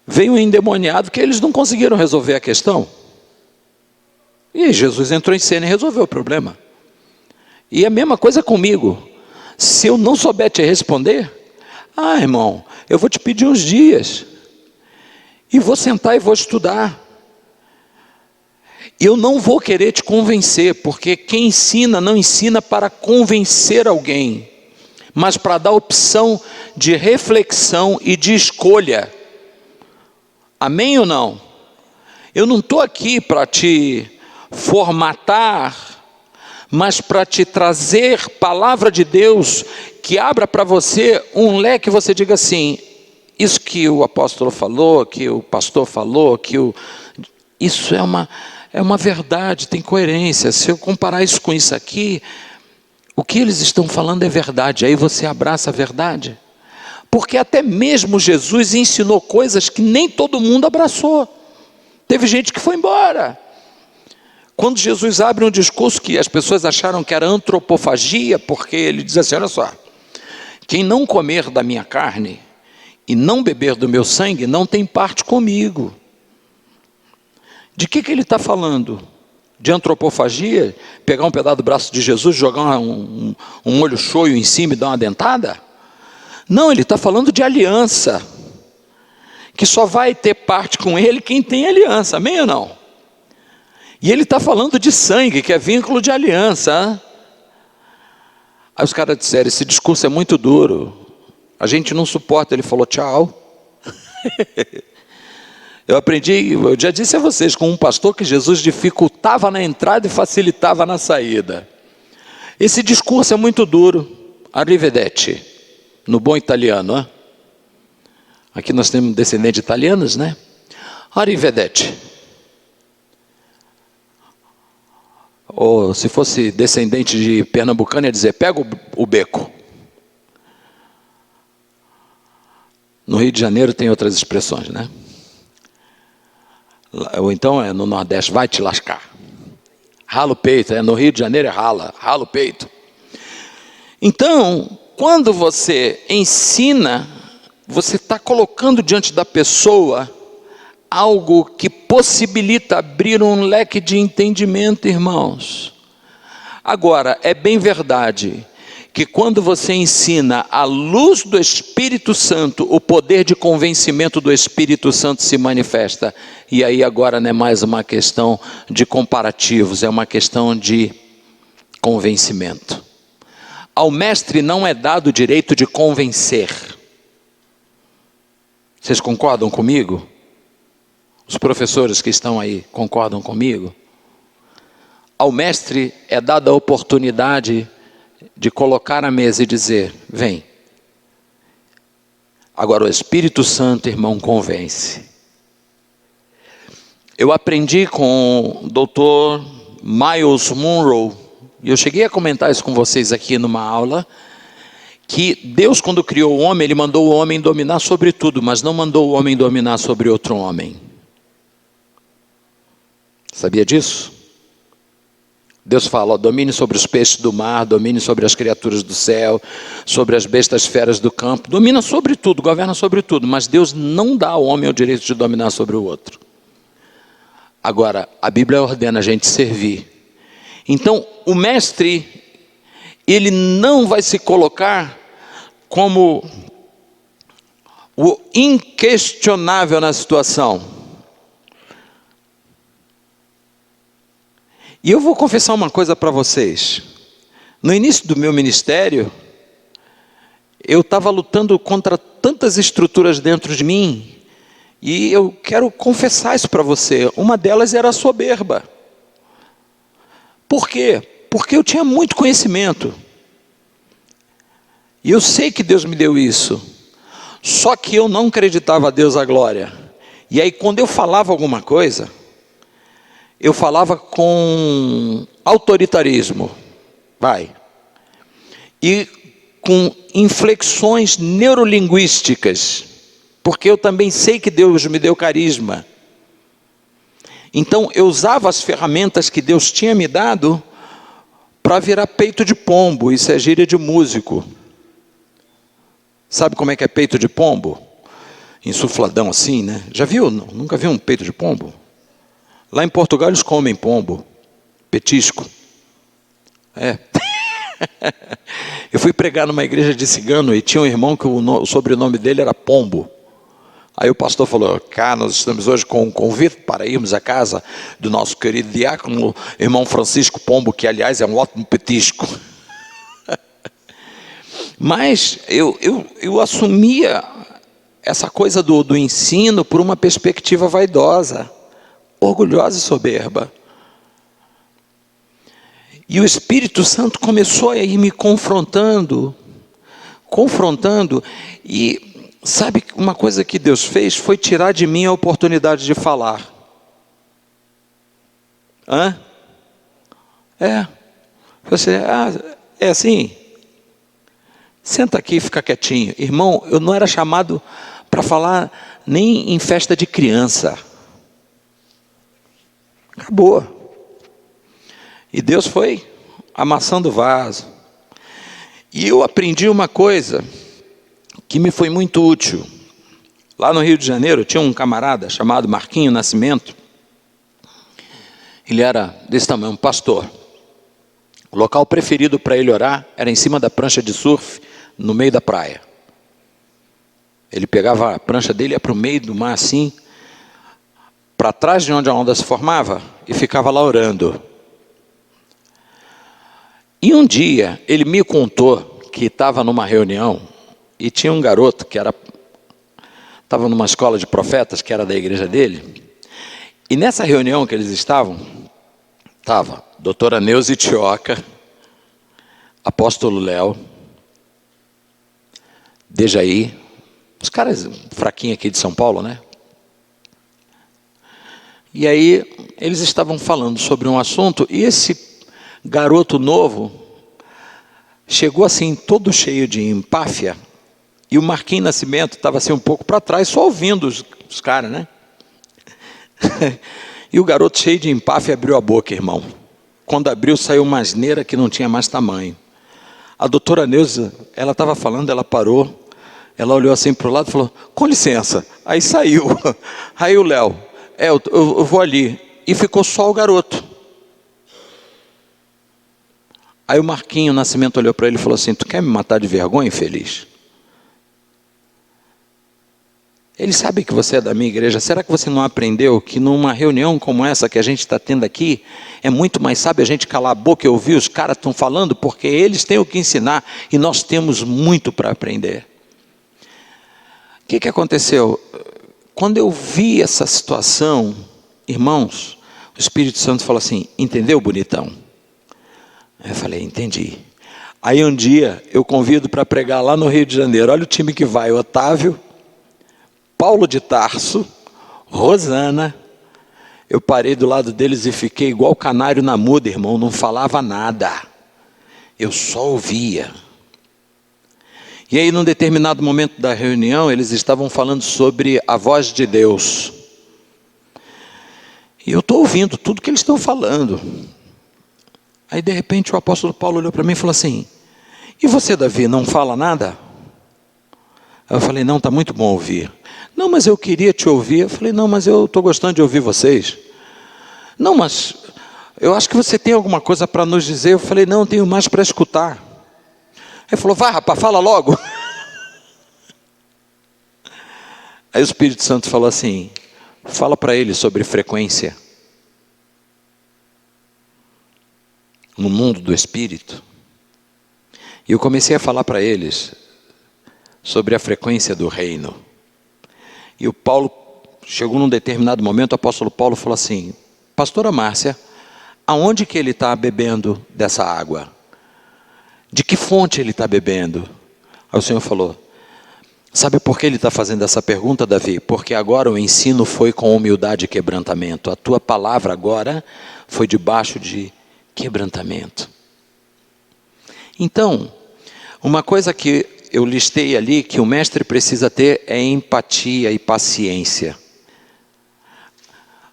Veio um endemoniado que eles não conseguiram resolver a questão. E aí Jesus entrou em cena e resolveu o problema. E a mesma coisa comigo. Se eu não souber te responder, irmão, eu vou te pedir uns dias. E vou sentar e vou estudar. Eu não vou querer te convencer, porque quem ensina não ensina para convencer alguém, mas para dar opção de reflexão e de escolha. Amém ou não? Eu não estou aqui para te formatar, mas para te trazer palavra de Deus que abra para você um leque, você diga assim: isso que o apóstolo falou, que o pastor falou, isso é uma verdade, tem coerência. Se eu comparar isso com isso aqui, o que eles estão falando é verdade. Aí você abraça a verdade. Porque até mesmo Jesus ensinou coisas que nem todo mundo abraçou. Teve gente que foi embora. Quando Jesus abre um discurso que as pessoas acharam que era antropofagia, porque ele diz assim: olha só, quem não comer da minha carne e não beber do meu sangue, não tem parte comigo. De que ele está falando? De antropofagia? Pegar um pedaço do braço de Jesus, jogar um molho shoyu em cima e dar uma dentada? Não, ele está falando de aliança, que só vai ter parte com ele quem tem aliança, amém ou não? E ele está falando de sangue, que é vínculo de aliança. Aí os caras disseram: esse discurso é muito duro, a gente não suporta. Ele falou: tchau. Eu já disse a vocês, com um pastor, que Jesus dificultava na entrada e facilitava na saída. Esse discurso é muito duro. Arrivederci, no bom italiano, hein? Aqui nós temos descendentes italianos, né? Arrivederci. Ou se fosse descendente de pernambucano, ia dizer: pega o beco. No Rio de Janeiro tem outras expressões, né? Ou então no Nordeste: vai te lascar. Rala o peito, no Rio de Janeiro é rala o peito. Então, quando você ensina, você está colocando diante da pessoa algo que possibilita abrir um leque de entendimento, irmãos. Agora, é bem verdade que quando você ensina à luz do Espírito Santo, o poder de convencimento do Espírito Santo se manifesta. E aí agora não é mais uma questão de comparativos, é uma questão de convencimento. Ao mestre não é dado o direito de convencer. Vocês concordam comigo? Os professores que estão aí concordam comigo? Ao mestre é dada a oportunidade de colocar à mesa e dizer: vem. Agora o Espírito Santo, irmão, convence. Eu aprendi com o Dr. Myles Munroe, e eu cheguei a comentar isso com vocês aqui numa aula, que Deus, quando criou o homem, Ele mandou o homem dominar sobre tudo, mas não mandou o homem dominar sobre outro homem. Sabia disso? Deus fala, ó, domine sobre os peixes do mar, domine sobre as criaturas do céu, sobre as bestas feras do campo, domina sobre tudo, governa sobre tudo, mas Deus não dá ao homem o direito de dominar sobre o outro. Agora, a Bíblia ordena a gente servir. Então, o mestre, ele não vai se colocar como o inquestionável na situação. E eu vou confessar uma coisa para vocês. No início do meu ministério, eu estava lutando contra tantas estruturas dentro de mim, e eu quero confessar isso para você. Uma delas era a soberba. Por quê? Porque eu tinha muito conhecimento. E eu sei que Deus me deu isso. Só que eu não acreditava a Deus a glória. E aí quando eu falava alguma coisa, eu falava com autoritarismo, e com inflexões neurolinguísticas, porque eu também sei que Deus me deu carisma. Então eu usava as ferramentas que Deus tinha me dado para virar peito de pombo. Isso é gíria de músico. Sabe como é que é peito de pombo? Insufladão assim, né? Já viu? Nunca viu um peito de pombo? Lá em Portugal eles comem pombo, petisco. Eu fui pregar numa igreja de cigano e tinha um irmão que o sobrenome dele era Pombo. Aí o pastor falou, cá nós estamos hoje com um convite para irmos à casa do nosso querido diácono, irmão Francisco Pombo, que aliás é um ótimo petisco. Mas eu assumia essa coisa do ensino por uma perspectiva vaidosa, orgulhosa e soberba. E o Espírito Santo começou a ir me confrontando, e sabe uma coisa que Deus fez? Foi tirar de mim a oportunidade de falar. Você, é assim? Senta aqui e fica quietinho. Irmão, eu não era chamado para falar nem em festa de criança. Acabou. E Deus foi amassando o vaso. E eu aprendi uma coisa que me foi muito útil. Lá no Rio de Janeiro tinha um camarada chamado Marquinho Nascimento. Ele era desse tamanho, um pastor. O local preferido para ele orar era em cima da prancha de surf, no meio da praia. Ele pegava a prancha dele, ia para o meio do mar assim, para trás de onde a onda se formava, e ficava lá orando. E um dia ele me contou que estava numa reunião e tinha um garoto que estava numa escola de profetas que era da igreja dele. E nessa reunião que eles estavam, estava doutora Neuza Itioca, apóstolo Léo, Dejaí, os caras fraquinhos aqui de São Paulo, né? E aí eles estavam falando sobre um assunto e esse garoto novo chegou assim todo cheio de empáfia, e o Marquinhos Nascimento estava assim um pouco para trás, só ouvindo os caras, né? E o garoto cheio de empáfia abriu a boca, irmão. Quando abriu, saiu uma asneira que não tinha mais tamanho. A doutora Neuza, ela estava falando, ela parou, ela olhou assim para o lado e falou, com licença. Aí saiu. Aí o Léo, eu vou ali. E ficou só o garoto. Aí o Marquinho Nascimento olhou para ele e falou assim, tu quer me matar de vergonha, infeliz? Ele sabe que você é da minha igreja. Será que você não aprendeu que numa reunião como essa que a gente está tendo aqui, é muito mais sábio a gente calar a boca e ouvir os caras estão falando, porque eles têm o que ensinar e nós temos muito para aprender. O que aconteceu? Quando eu vi essa situação, irmãos, o Espírito Santo falou assim, entendeu, bonitão? Eu falei, entendi. Aí um dia eu convido para pregar lá no Rio de Janeiro. Olha o time que vai, Otávio, Paulo de Tarso, Rosana. Eu parei do lado deles e fiquei igual canário na muda, irmão, não falava nada. Eu só ouvia. E aí num determinado momento da reunião, eles estavam falando sobre a voz de Deus. E eu estou ouvindo tudo que eles estão falando. Aí de repente o apóstolo Paulo olhou para mim e falou assim: e você, Davi, não fala nada? Eu falei: não, está muito bom ouvir. Não, mas eu queria te ouvir. Eu falei: não, mas eu estou gostando de ouvir vocês. Não, mas eu acho que você tem alguma coisa para nos dizer. Eu falei: não, tenho mais para escutar. Ele falou: vai, rapaz, fala logo. Aí o Espírito Santo falou assim: fala para ele sobre frequência. No mundo do Espírito. E eu comecei a falar para eles sobre a frequência do reino. E o Paulo, chegou num determinado momento, o apóstolo Paulo falou assim: pastora Márcia, aonde que ele está bebendo dessa água? De que fonte ele está bebendo? Aí o Senhor falou: sabe por que ele está fazendo essa pergunta, Davi? Porque agora o ensino foi com humildade e quebrantamento. A tua palavra agora foi debaixo de quebrantamento. Então, uma coisa que eu listei ali, que o mestre precisa ter, é empatia e paciência.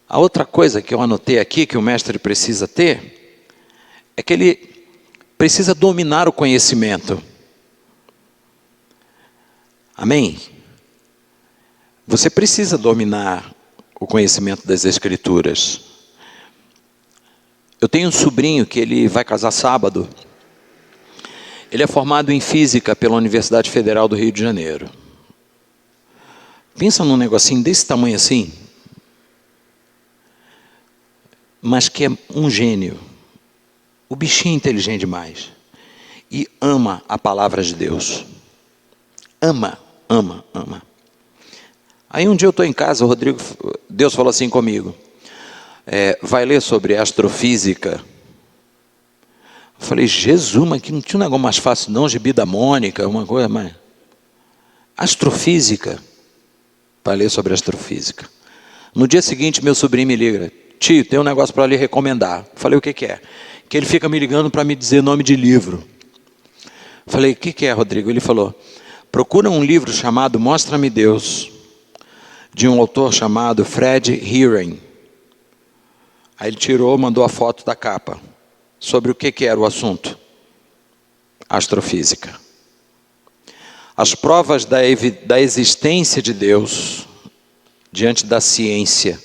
A outra coisa que eu anotei aqui, que o mestre precisa ter, é que ele precisa dominar o conhecimento. Amém? Você precisa dominar o conhecimento das Escrituras. Eu tenho um sobrinho que ele vai casar sábado. Ele é formado em física pela Universidade Federal do Rio de Janeiro. Pensa num negocinho desse tamanho assim, mas que é um gênio. O bichinho é inteligente demais. E ama a palavra de Deus. Ama, ama, ama. Aí um dia eu estou em casa, Deus falou assim comigo: vai ler sobre astrofísica? Eu falei: Jesus, mas que não tinha um negócio mais fácil não, gibi da Mônica, uma coisa mais... Astrofísica, para ler sobre astrofísica. No dia seguinte, meu sobrinho me liga: tio, tem um negócio para lhe recomendar. Eu falei: o que é? Que ele fica me ligando para me dizer nome de livro. Eu falei: o que é, Rodrigo? Ele falou: procura um livro chamado Mostra-me Deus, de um autor chamado Fred Hearing. Aí ele tirou, mandou a foto da capa. Sobre o que era o assunto? Astrofísica. As provas da existência de Deus diante da ciência.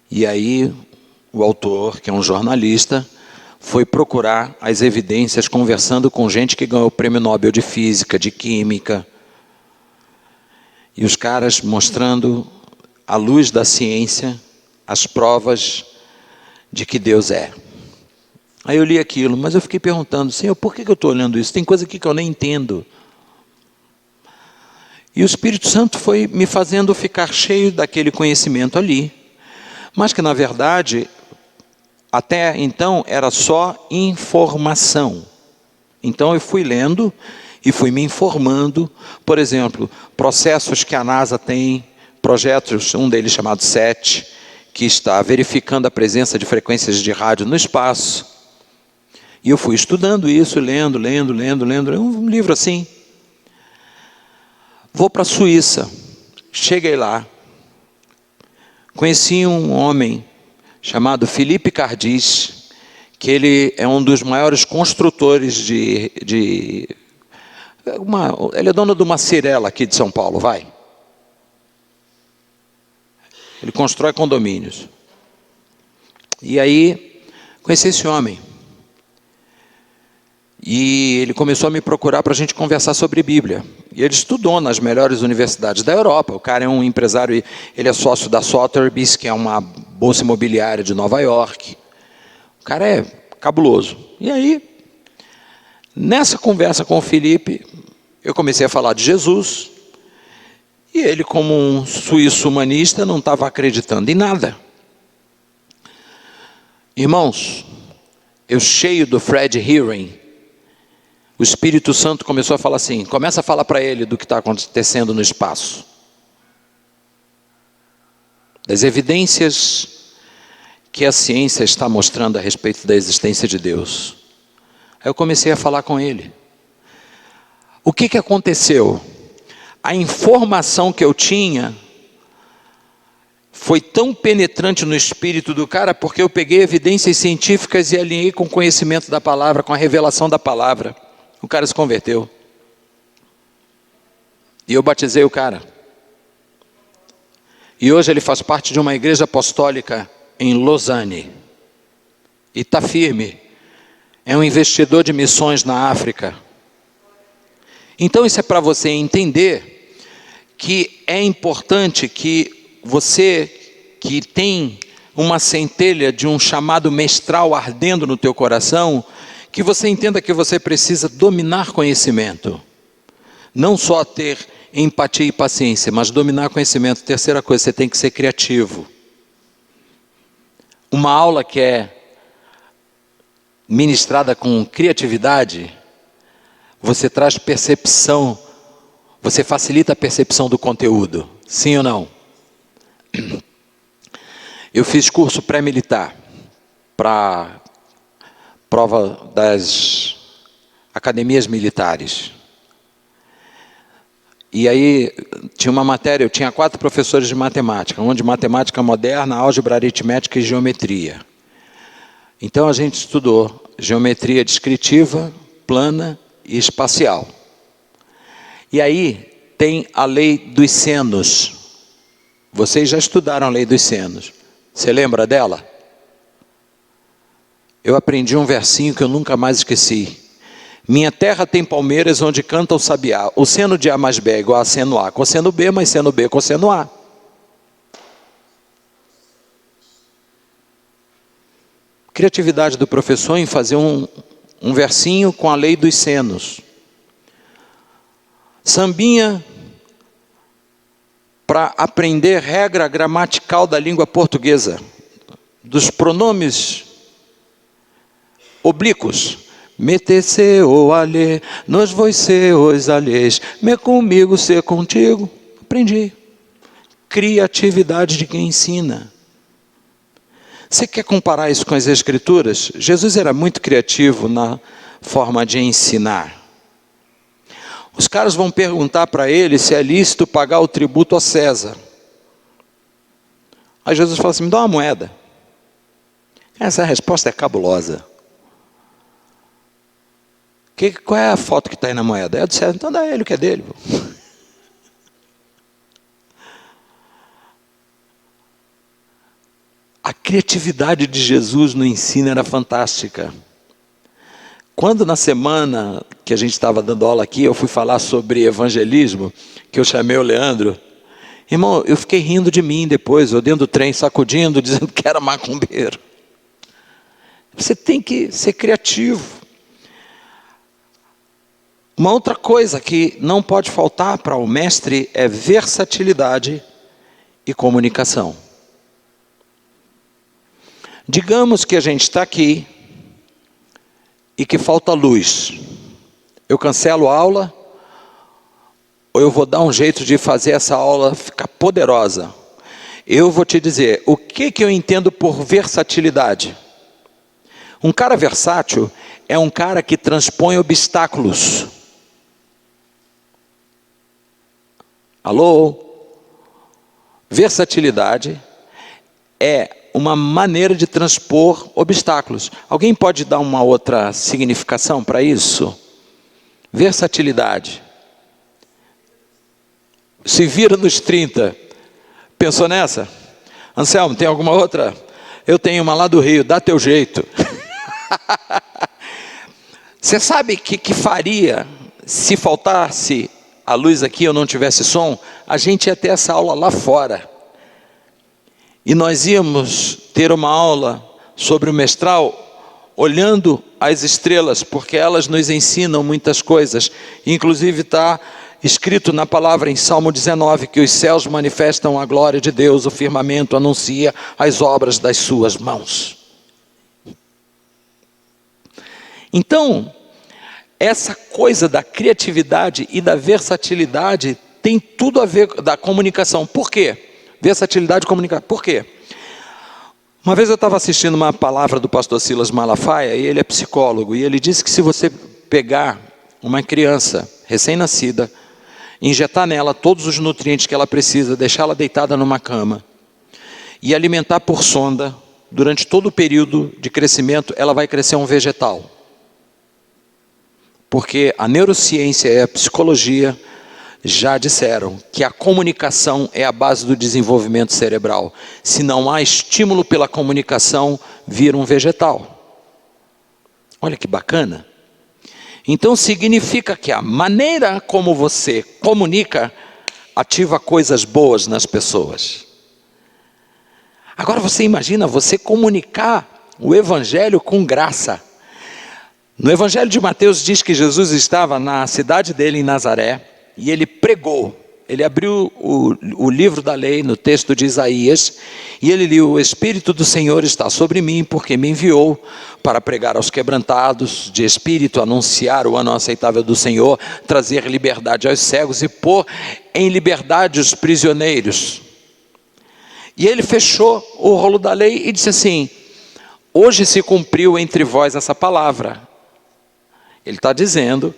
E aí o autor, que é um jornalista, foi procurar as evidências conversando com gente que ganhou o prêmio Nobel de Física, de Química. E os caras mostrando, à luz da ciência, as provas de que Deus é. Aí eu li aquilo, mas eu fiquei perguntando: Senhor, por que eu estou olhando isso? Tem coisa aqui que eu nem entendo. E o Espírito Santo foi me fazendo ficar cheio daquele conhecimento ali, mas que na verdade, até então, era só informação. Então eu fui lendo e fui me informando. Por exemplo, processos que a NASA tem, projetos, um deles chamado SET, que está verificando a presença de frequências de rádio no espaço. E eu fui estudando isso, lendo, um livro assim. Vou para a Suíça, cheguei lá, conheci um homem chamado Philippe Cardis, que ele é um dos maiores construtores ele é dono de uma Cirela aqui de São Paulo, vai. Ele constrói condomínios. E aí, conheci esse homem. E ele começou a me procurar para a gente conversar sobre Bíblia. E ele estudou nas melhores universidades da Europa. O cara é um empresário, ele é sócio da Sotheby's, que é uma bolsa imobiliária de Nova York. O cara é cabuloso. E aí, nessa conversa com o Felipe, eu comecei a falar de Jesus. E ele, como um suíço humanista, não estava acreditando em nada. Irmãos, eu cheio do Fred Hearing, o Espírito Santo começou a falar assim: começa a falar para ele do que está acontecendo no espaço. Das evidências que a ciência está mostrando a respeito da existência de Deus. Aí eu comecei a falar com ele. O que aconteceu? A informação que eu tinha foi tão penetrante no espírito do cara, porque eu peguei evidências científicas e alinhei com o conhecimento da palavra, com a revelação da palavra. O cara se converteu. E eu batizei o cara. E hoje ele faz parte de uma igreja apostólica em Lausanne. E está firme. É um investidor de missões na África. Então isso é para você entender que é importante que você que tem uma centelha de um chamado mestral ardendo no teu coração, que você entenda que você precisa dominar conhecimento. Não só ter empatia e paciência, mas dominar conhecimento. Terceira coisa, você tem que ser criativo. Uma aula que é ministrada com criatividade, você traz percepção, você facilita a percepção do conteúdo. Sim ou não? Eu fiz curso pré-militar para prova das academias militares. E aí tinha uma matéria, eu tinha 4 professores de matemática, um de matemática moderna, álgebra aritmética e geometria. Então a gente estudou geometria descritiva, plana e espacial. E aí tem a lei dos senos. Vocês já estudaram a lei dos senos. Você lembra dela? Eu aprendi um versinho que eu nunca mais esqueci. Minha terra tem palmeiras onde canta o sabiá. O seno de A mais B é igual a seno A. Cosseno B mais seno B, cosseno A. Criatividade do professor em fazer um versinho com a lei dos senos. Sambinha para aprender regra gramatical da língua portuguesa, dos pronomes oblíquos. Me te se o alê, nós vós ser os alhês, me comigo ser contigo. Aprendi. Criatividade de quem ensina. Você quer comparar isso com as Escrituras? Jesus era muito criativo na forma de ensinar. Os caras vão perguntar para ele se é lícito pagar o tributo a César. Aí Jesus fala assim, me dá uma moeda. Essa resposta é cabulosa. Qual é a foto que está aí na moeda? É do César, então dá ele o que é dele. A criatividade de Jesus no ensino era fantástica. Quando na semana que a gente estava dando aula aqui, eu fui falar sobre evangelismo, que eu chamei o Leandro, irmão, eu fiquei rindo de mim depois, eu dentro do trem, sacudindo, dizendo que era macumbeiro. Você tem que ser criativo. Uma outra coisa que não pode faltar para o mestre é versatilidade e comunicação. Digamos que a gente está aqui e que falta luz. Eu cancelo a aula ou eu vou dar um jeito de fazer essa aula ficar poderosa? Eu vou te dizer, o que eu entendo por versatilidade? Um cara versátil é um cara que transpõe obstáculos. Alô? Versatilidade é uma maneira de transpor obstáculos. Alguém pode dar uma outra significação para isso? Versatilidade. Se vira nos 30. Pensou nessa? Anselmo, tem alguma outra? Eu tenho uma lá do Rio, dá teu jeito. Você sabe o que faria se faltasse a luz aqui e eu não tivesse som? A gente ia ter essa aula lá fora. E nós íamos ter uma aula sobre o mestral, olhando as estrelas, porque elas nos ensinam muitas coisas. Inclusive está escrito na palavra em Salmo 19, que os céus manifestam a glória de Deus, o firmamento anuncia as obras das suas mãos. Então, essa coisa da criatividade e da versatilidade tem tudo a ver da comunicação. Por quê? Versatilidade e comunicação. Por quê? Uma vez eu estava assistindo uma palavra do pastor Silas Malafaia, e ele é psicólogo, e ele disse que se você pegar uma criança recém-nascida, injetar nela todos os nutrientes que ela precisa, deixá-la deitada numa cama, e alimentar por sonda, durante todo o período de crescimento, ela vai crescer um vegetal. Porque a neurociência e a psicologia já disseram que a comunicação é a base do desenvolvimento cerebral. Se não há estímulo pela comunicação, vira um vegetal. Olha que bacana. Então significa que a maneira como você comunica ativa coisas boas nas pessoas. Agora você imagina você comunicar o evangelho com graça. No evangelho de Mateus diz que Jesus estava na cidade dele em Nazaré e ele pregou. Ele abriu o livro da lei no texto de Isaías e ele liu: o Espírito do Senhor está sobre mim, porque me enviou para pregar aos quebrantados de espírito, anunciar o ano aceitável do Senhor, trazer liberdade aos cegos e pôr em liberdade os prisioneiros. E ele fechou o rolo da lei e disse assim: hoje se cumpriu entre vós essa palavra. Ele está dizendo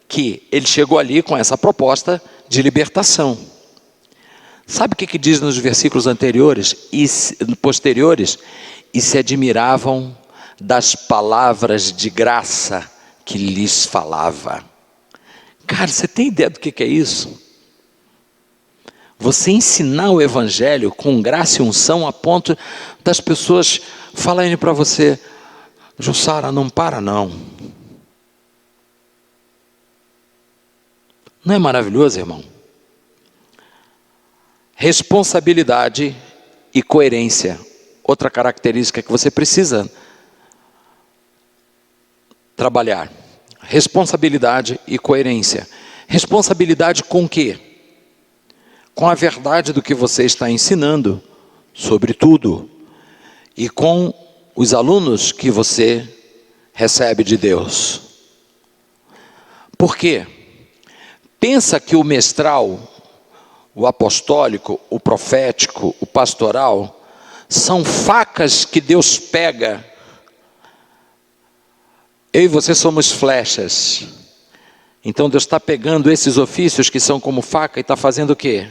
que ele chegou ali com essa proposta de libertação. Sabe o que diz nos versículos anteriores e posteriores? E se admiravam das palavras de graça que lhes falava. Cara, você tem ideia do que é isso? Você ensinar o evangelho com graça e unção a ponto das pessoas falarem para você: Jussara, não para não. Não é maravilhoso, irmão? Responsabilidade e coerência. Outra característica que você precisa trabalhar. Responsabilidade e coerência. Responsabilidade com o quê? Com a verdade do que você está ensinando sobre tudo. E com os alunos que você recebe de Deus. Por quê? Pensa que o mestral, o apostólico, o profético, o pastoral, são facas que Deus pega. Eu e você somos flechas. Então Deus está pegando esses ofícios que são como faca e está fazendo o quê?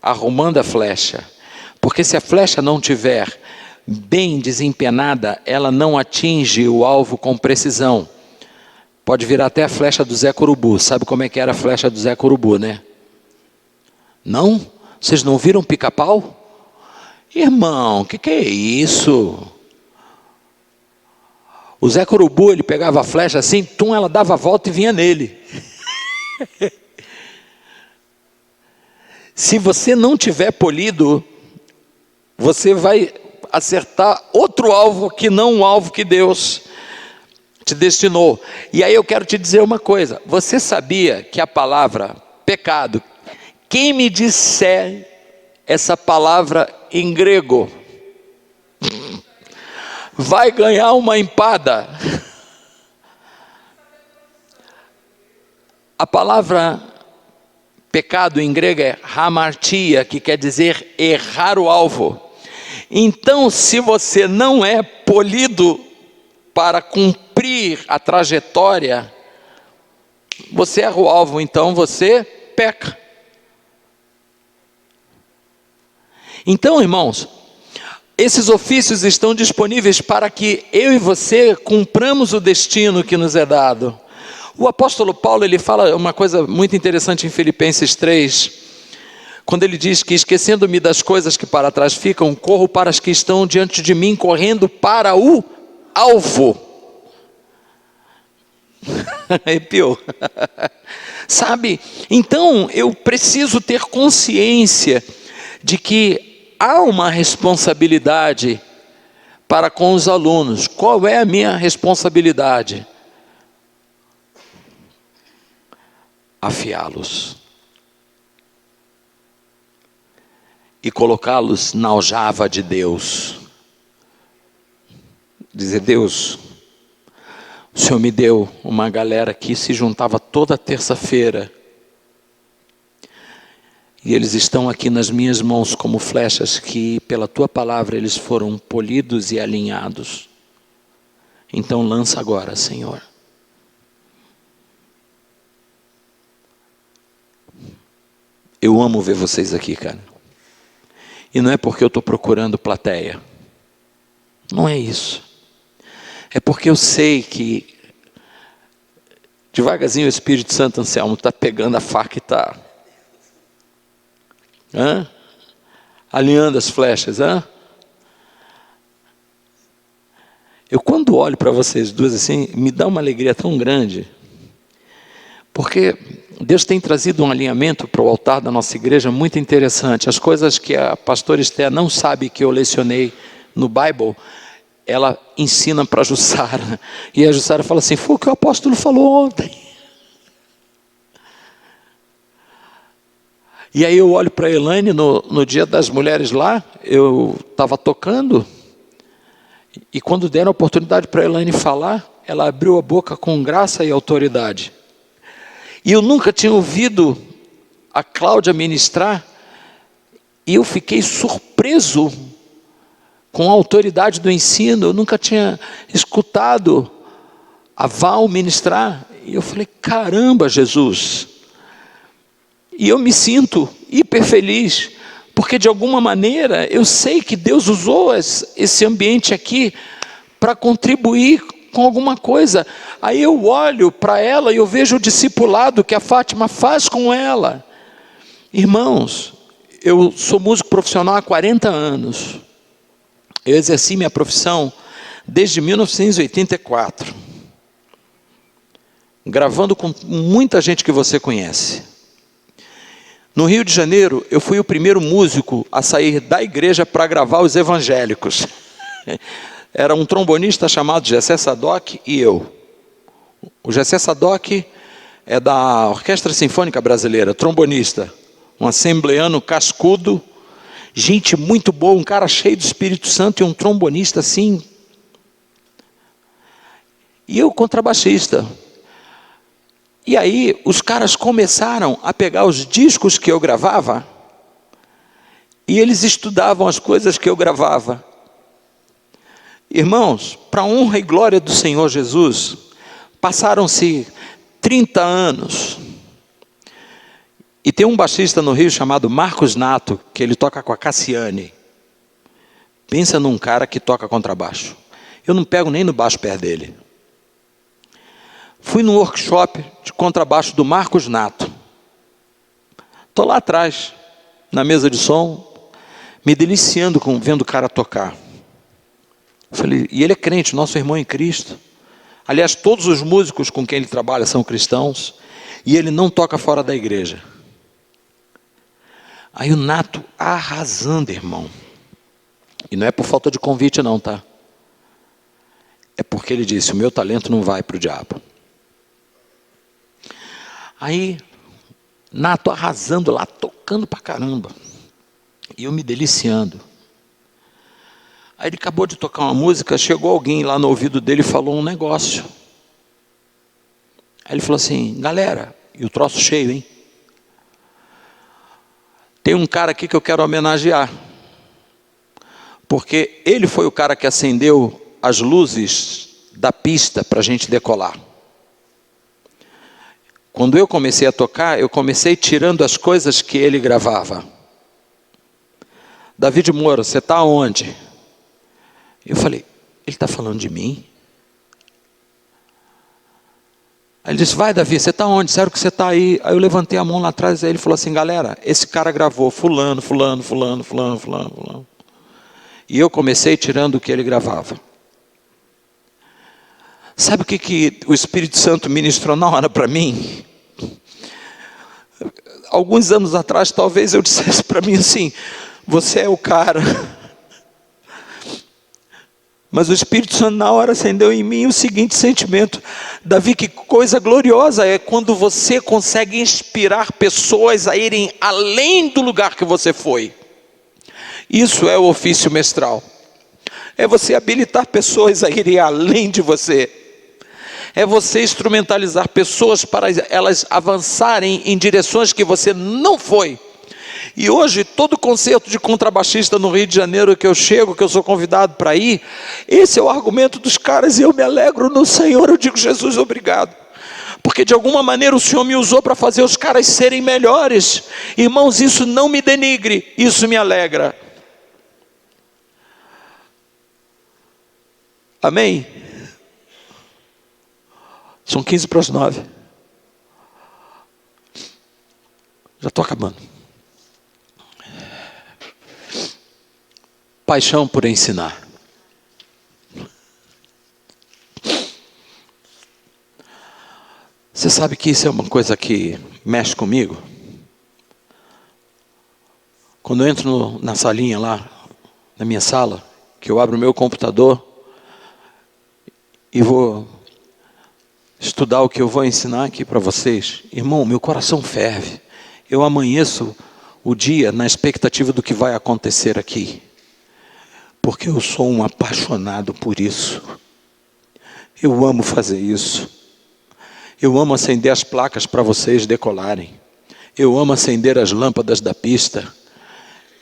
Arrumando a flecha. Porque se a flecha não tiver bem desempenada, ela não atinge o alvo com precisão. Pode virar até a flecha do Zé Corubu. Sabe como é que era a flecha do Zé Corubu, né? Não? Vocês não viram pica-pau? Irmão, o que é isso? O Zé Corubu, ele pegava a flecha assim, ela dava a volta e vinha nele. Se você não tiver polido, você vai acertar outro alvo que não o alvo que Deus te destinou. E aí eu quero te dizer uma coisa: você sabia que a palavra pecado, quem me disser essa palavra em grego, vai ganhar uma empada. A palavra pecado em grego é hamartia, que quer dizer errar o alvo. Então, se você não é polido para cumprir a trajetória, você erra o alvo, então você peca. Então, irmãos, esses ofícios estão disponíveis para que eu e você cumpramos o destino que nos é dado. O apóstolo Paulo, ele fala uma coisa muito interessante em Filipenses 3, quando ele diz que, esquecendo-me das coisas que para trás ficam, corro para as que estão diante de mim, correndo para o alvo. Arrepiou. Sabe? Então, eu preciso ter consciência de que há uma responsabilidade para com os alunos. Qual é a minha responsabilidade? Afiá-los e colocá-los na aljava de Deus. Dizer: Deus, o Senhor me deu uma galera que se juntava toda terça-feira, e eles estão aqui nas minhas mãos como flechas que pela tua palavra eles foram polidos e alinhados. Então lança agora, Senhor. Eu amo ver vocês aqui, cara. E não é porque eu estou procurando plateia. Não é isso. É porque eu sei que devagarzinho o Espírito Santo, Anselmo, está pegando a faca e está alinhando as flechas. Eu quando olho para vocês duas assim, me dá uma alegria tão grande. Porque Deus tem trazido um alinhamento para o altar da nossa igreja muito interessante. As coisas que a pastora Esther não sabe que eu lecionei no Bible, ela ensina para a Jussara. E a Jussara fala assim, foi o que o apóstolo falou ontem. E aí eu olho para a Elaine, no dia das mulheres lá, eu estava tocando. E quando deram a oportunidade para a Elaine falar, ela abriu a boca com graça e autoridade. E eu nunca tinha ouvido a Cláudia ministrar, e eu fiquei surpreso com a autoridade do ensino. Eu nunca tinha escutado a Val ministrar, e eu falei, caramba, Jesus. E eu me sinto hiper feliz, porque de alguma maneira eu sei que Deus usou esse ambiente aqui para contribuir com alguma coisa. Aí eu olho para ela e eu vejo o discipulado que a Fátima faz com ela. Irmãos, eu sou músico profissional há 40 anos. Eu exerci minha profissão desde 1984. Gravando com muita gente que você conhece. No Rio de Janeiro, eu fui o primeiro músico a sair da igreja para gravar os evangélicos. Era um trombonista chamado Gessé Sadoc e eu. O Gessé Sadoc é da Orquestra Sinfônica Brasileira, trombonista. Um assembleano cascudo, gente muito boa, um cara cheio do Espírito Santo e um trombonista assim. E eu contrabaixista. E aí os caras começaram a pegar os discos que eu gravava e eles estudavam as coisas que eu gravava. Irmãos, para a honra e glória do Senhor Jesus, passaram-se 30 anos. E tem um baixista no Rio chamado Marcos Nato, que ele toca com a Cassiane. Pensa num cara que toca contrabaixo. Eu não pego nem no baixo perto dele. Fui num workshop de contrabaixo do Marcos Nato. Estou lá atrás, na mesa de som, me deliciando vendo o cara tocar. Falei, e ele é crente, nosso irmão em Cristo. Aliás, todos os músicos com quem ele trabalha são cristãos. E ele não toca fora da igreja. Aí o Nato arrasando, irmão. E não é por falta de convite não, tá? É porque ele disse, o meu talento não vai para o diabo. Aí, Nato arrasando lá, tocando pra caramba. E eu me deliciando. Aí ele acabou de tocar uma música, chegou alguém lá no ouvido dele e falou um negócio. Aí ele falou assim, galera, e o troço cheio, hein? Tem um cara aqui que eu quero homenagear. Porque ele foi o cara que acendeu as luzes da pista para a gente decolar. Quando eu comecei a tocar, eu comecei tirando as coisas que ele gravava. David Moura, você está onde? Eu falei, ele está falando de mim? Aí ele disse, vai Davi, você está onde? Sério que você está aí? Aí eu levantei a mão lá atrás, aí ele falou assim, galera, esse cara gravou fulano. E eu comecei tirando o que ele gravava. Sabe o que o Espírito Santo ministrou na hora para mim? Alguns anos atrás, talvez eu dissesse para mim assim, você é o cara. Mas o Espírito Santo na hora acendeu em mim o seguinte sentimento. Davi, que coisa gloriosa é quando você consegue inspirar pessoas a irem além do lugar que você foi. Isso é o ofício mestral. É você habilitar pessoas a irem além de você. É você instrumentalizar pessoas para elas avançarem em direções que você não foi. E hoje, todo concerto de contrabaixista no Rio de Janeiro que eu chego, que eu sou convidado para ir, esse é o argumento dos caras, e eu me alegro no Senhor, eu digo, Jesus, obrigado. Porque de alguma maneira o Senhor me usou para fazer os caras serem melhores. Irmãos, isso não me denigre, isso me alegra. Amém? São 15 para as 9. Já estou acabando. Paixão por ensinar. Você sabe que isso é uma coisa que mexe comigo? Quando eu entro na salinha lá, na minha sala, que eu abro o meu computador e vou estudar o que eu vou ensinar aqui para vocês, irmão, meu coração ferve. Eu amanheço o dia na expectativa do que vai acontecer aqui, porque eu sou um apaixonado por isso. Eu amo fazer isso. Eu amo acender as placas para vocês decolarem. Eu amo acender as lâmpadas da pista.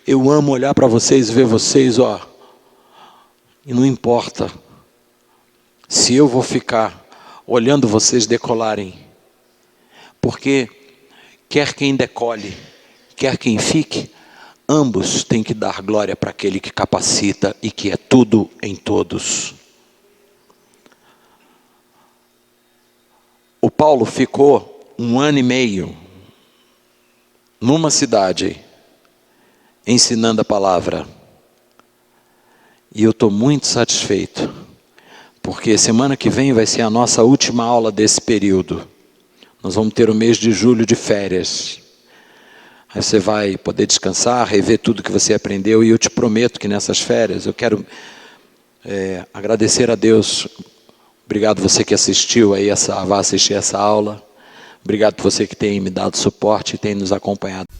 Eu amo olhar para vocês e ver vocês, e não importa se eu vou ficar olhando vocês decolarem, porque quer quem decole, quer quem fique, ambos têm que dar glória para aquele que capacita e que é tudo em todos. O Paulo ficou 1 ano e meio numa cidade ensinando a palavra. E eu estou muito satisfeito, porque semana que vem vai ser a nossa última aula desse período. Nós vamos ter o mês de julho de férias. Aí você vai poder descansar, rever tudo que você aprendeu, e eu te prometo que nessas férias eu quero agradecer a Deus. Obrigado você que assistiu aí vai assistir essa aula. Obrigado por você que tem me dado suporte e tem nos acompanhado.